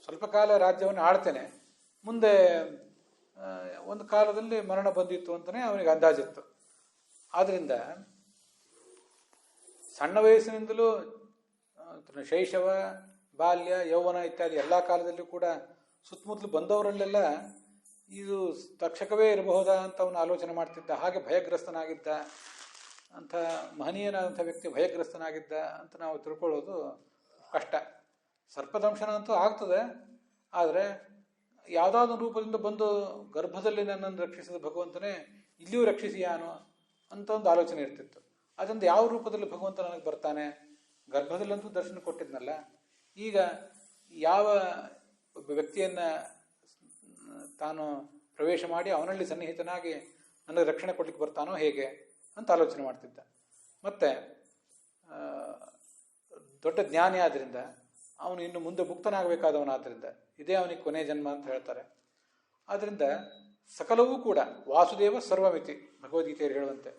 [SPEAKER 1] ಸ್ವಲ್ಪ ಕಾಲ ರಾಜ್ಯವನ್ನು ಆಳ್ತೇನೆ, ಮುಂದೆ ಒಂದು ಕಾಲದಲ್ಲಿ ಮರಣ ಬಂದಿತ್ತು ಅಂತಲೇ ಅವನಿಗೆ ಅಂದಾಜಿತ್ತು. ಆದ್ದರಿಂದ ಸಣ್ಣ ವಯಸ್ಸಿನಿಂದಲೂ ಶೈಶವ, ಬಾಲ್ಯ, ಯೌವನ ಇತ್ಯಾದಿ ಎಲ್ಲ ಕಾಲದಲ್ಲೂ ಕೂಡ ಸುತ್ತಮುತ್ತಲು ಬಂದವರಲ್ಲೆಲ್ಲ ಇದು ತಕ್ಷಕವೇ ಇರಬಹುದಾ ಅಂತ ಅವನು ಆಲೋಚನೆ ಮಾಡ್ತಿದ್ದ. ಹಾಗೆ ಭಯಗ್ರಸ್ತನಾಗಿದ್ದ ಅಂಥ ಮಹನೀಯನಾದಂಥ ವ್ಯಕ್ತಿ ಭಯಗ್ರಸ್ತನಾಗಿದ್ದ ಅಂತ ನಾವು ತಿಳ್ಕೊಳ್ಳೋದು ಕಷ್ಟ. ಸರ್ಪದಂಶನ ಅಂತೂ ಆಗ್ತದೆ, ಆದರೆ ಯಾವುದಾದ್ರೂ ರೂಪದಿಂದ ಬಂದು ಗರ್ಭದಲ್ಲಿ ನನ್ನನ್ನು ರಕ್ಷಿಸಿದ ಭಗವಂತನೇ ಇಲ್ಲಿಯೂ ರಕ್ಷಿಸಿಯಾನು ಅಂತ ಒಂದು ಆಲೋಚನೆ ಇರ್ತಿತ್ತು. ಅದರಿಂದ ಯಾವ ರೂಪದಲ್ಲಿ ಭಗವಂತ ನನಗೆ ಬರ್ತಾನೆ, ಗರ್ಭದಲ್ಲಂತೂ ದರ್ಶನ ಕೊಟ್ಟಿದ್ನಲ್ಲ, ಈಗ ಯಾವ ವ್ಯಕ್ತಿಯನ್ನು ತಾನು ಪ್ರವೇಶ ಮಾಡಿ ಅವನಲ್ಲಿ ಸನ್ನಿಹಿತನಾಗಿ ನನಗೆ ರಕ್ಷಣೆ ಕೊಡ್ಲಿಕ್ಕೆ ಬರ್ತಾನೋ ಹೇಗೆ ಅಂತ ಆಲೋಚನೆ ಮಾಡ್ತಿದ್ದ. ಮತ್ತು ದೊಡ್ಡ ಜ್ಞಾನಿ ಆದ್ದರಿಂದ ಅವನು ಇನ್ನು ಮುಂದೆ ಮುಕ್ತನಾಗಬೇಕಾದವನಾದ್ದರಿಂದ ಇದೇ ಅವನಿಗೆ ಕೊನೆ ಜನ್ಮ ಅಂತ ಹೇಳ್ತಾರೆ. ಆದ್ದರಿಂದ ಸಕಲವೂ ಕೂಡ ವಾಸುದೇವ ಸರ್ವಮಿತಿ, ಭಗವದ್ಗೀತೆಯಲ್ಲಿ ಹೇಳುವಂತೆ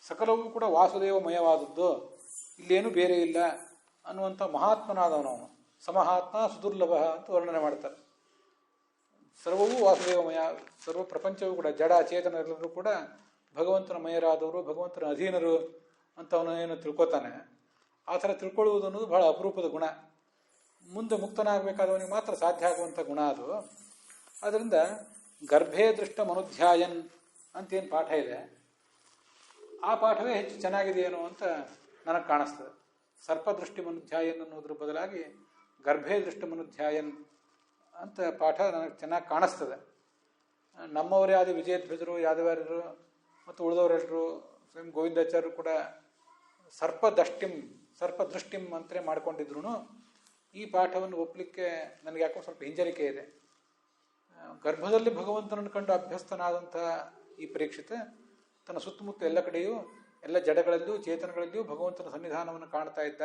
[SPEAKER 1] ಸಕಲವೂ ಕೂಡ ವಾಸುದೇವಮಯವಾದದ್ದು, ಇಲ್ಲೇನೂ ಬೇರೆ ಇಲ್ಲ ಅನ್ನುವಂಥ ಮಹಾತ್ಮನಾದವನವನು. ಸಮಹಾತ್ಮ ಸುದುರ್ಲಭ ಅಂತ ವರ್ಣನೆ ಮಾಡ್ತಾರೆ. ಸರ್ವವೂ ವಾಸುದೇವಮಯ, ಸರ್ವ ಪ್ರಪಂಚವೂ ಕೂಡ ಜಡ ಚೇತನರೆಲ್ಲರೂ ಕೂಡ ಭಗವಂತನ ಮಯರಾದವರು, ಭಗವಂತನ ಅಧೀನರು ಅಂತ ಅವನು ಏನು ತಿಳ್ಕೊತಾನೆ. ಆ ಥರ ತಿಳ್ಕೊಳ್ಳುವುದು ಅನ್ನೋದು ಬಹಳ ಅಪರೂಪದ ಗುಣ. ಮುಂದೆ ಮುಕ್ತನಾಗಬೇಕಾದವನಿಗೆ ಮಾತ್ರ ಸಾಧ್ಯ ಆಗುವಂಥ ಗುಣ ಅದು. ಅದರಿಂದ ಗರ್ಭೇ ದೃಷ್ಟ ಮನುಧ್ಯಾಯನ್ ಅಂತೇನು ಪಾಠ ಇದೆ, ಆ ಪಾಠವೇ ಹೆಚ್ಚು ಚೆನ್ನಾಗಿದೆಯೇನೋ ಅಂತ ನನಗೆ ಕಾಣಿಸ್ತದೆ. ಸರ್ಪದೃಷ್ಟಿ ಮನುಧ್ಯಾಯನ್ ಅನ್ನೋದ್ರ ಬದಲಾಗಿ ಗರ್ಭೇ ದೃಷ್ಟ ಮನುಧ್ಯಾಯನ್ ಅಂತ ಪಾಠ ನನಗೆ ಚೆನ್ನಾಗಿ ಕಾಣಿಸ್ತದೆ. ನಮ್ಮವರೇ ಆದ ವಿಜಯಧ್ವಜರು, ಯಾದವಾರ್ಯರು ಮತ್ತು ಉಳಿದವರೆಲ್ಲರೂ ಸ್ವಯಂ ಗೋವಿಂದಾಚಾರ್ಯರು ಕೂಡ ಸರ್ಪದಷ್ಟಿಂ, ಸರ್ಪದೃಷ್ಟಿಂ ಅಂತಲೇ ಮಾಡಿಕೊಂಡಿದ್ರು ಈ ಪಾಠವನ್ನು ಒಪ್ಪಲಿಕ್ಕೆ ನನಗೆ ಯಾಕೋ ಸ್ವಲ್ಪ ಹಿಂಜರಿಕೆ ಇದೆ. ಗರ್ಭದಲ್ಲಿ ಭಗವಂತನನ್ನು ಕಂಡು ಅಭ್ಯಸ್ತನಾದಂಥ ಈ ಪರೀಕ್ಷಿತ ತನ್ನ ಸುತ್ತಮುತ್ತ ಎಲ್ಲ ಕಡೆಯೂ ಎಲ್ಲ ಜಡಗಳಲ್ಲಿಯೂ ಚೇತನಗಳಲ್ಲಿಯೂ ಭಗವಂತನ ಸನ್ನಿಧಾನವನ್ನು ಕಾಣ್ತಾ ಇದ್ದ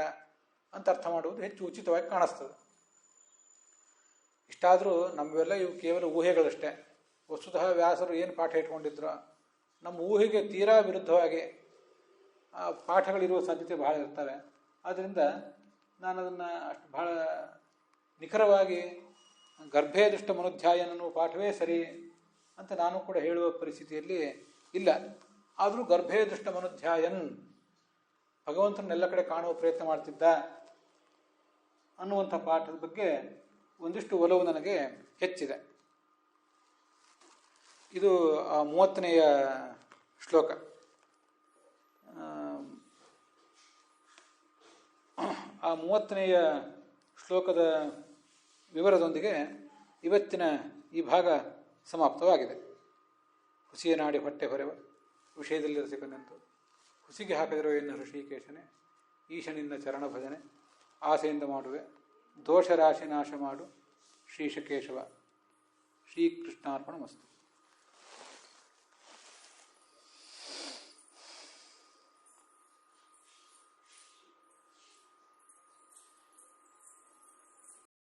[SPEAKER 1] ಅಂತ ಅರ್ಥ ಮಾಡುವುದು ಹೆಚ್ಚು ಉಚಿತವಾಗಿ ಕಾಣಿಸ್ತದೆ. ಇಷ್ಟಾದರೂ ನಮ್ಮೆಲ್ಲ ಇವು ಕೇವಲ ಊಹೆಗಳಷ್ಟೇ. ವಸ್ತುತಃ ವ್ಯಾಸರು ಏನು ಪಾಠ ಇಟ್ಕೊಂಡಿದ್ರು ನಮ್ಮ ಊಹೆಗೆ ತೀರಾ ವಿರುದ್ಧವಾಗಿ ಆ ಪಾಠಗಳಿರುವ ಸಾಧ್ಯತೆ ಬಹಳ ಇರ್ತವೆ. ಆದ್ದರಿಂದ ನಾನು ಅದನ್ನು ಅಷ್ಟು ಬಹಳ ನಿಖರವಾಗಿ ಗರ್ಭೇ ದುಷ್ಟ ಮನುಧ್ಯಾಯನ ಅನ್ನುವ ಪಾಠವೇ ಸರಿ ಅಂತ ನಾನು ಕೂಡ ಹೇಳುವ ಪರಿಸ್ಥಿತಿಯಲ್ಲಿ ಇಲ್ಲ. ಆದರೂ ಗರ್ಭೇ ದುಷ್ಟ ಮನುಧ್ಯಾಯನ್ ಭಗವಂತನೆಲ್ಲ ಕಡೆ ಕಾಣುವ ಪ್ರಯತ್ನ ಮಾಡ್ತಿದ್ದ ಅನ್ನುವಂಥ ಪಾಠದ ಬಗ್ಗೆ ಒಂದಿಷ್ಟು ಒಲವು ನನಗೆ ಹೆಚ್ಚಿದೆ. ಇದು 30ನೆಯ ಶ್ಲೋಕ. ಆ 30ನೆಯ ಶ್ಲೋಕದ ವಿವರದೊಂದಿಗೆ ಇವತ್ತಿನ ಈ ಭಾಗ ಸಮಾಪ್ತವಾಗಿದೆ. ಹುಸಿಯ ನಾಡಿ ಹೊಟ್ಟೆ ಹೊರೆವ ವಿಷಯದಲ್ಲಿ ರಸಿಕನೆಂತು ಹುಸಿಗೆ ಹಾಕಿದಿರೋ ಎನ್ನ ಋಷಿಕೇಶನೆ ಈಶನಿಂದ ಚರಣ ಭಜನೆ ಆಸೆಯಿಂದ ಮಾಡುವೆ ದೋಷ ರಾಶಿ ನಾಶ ಮಾಡು ಶ್ರೀಶಕೇಶವ. ಶ್ರೀಕೃಷ್ಣಾರ್ಪಣಮಸ್ತು.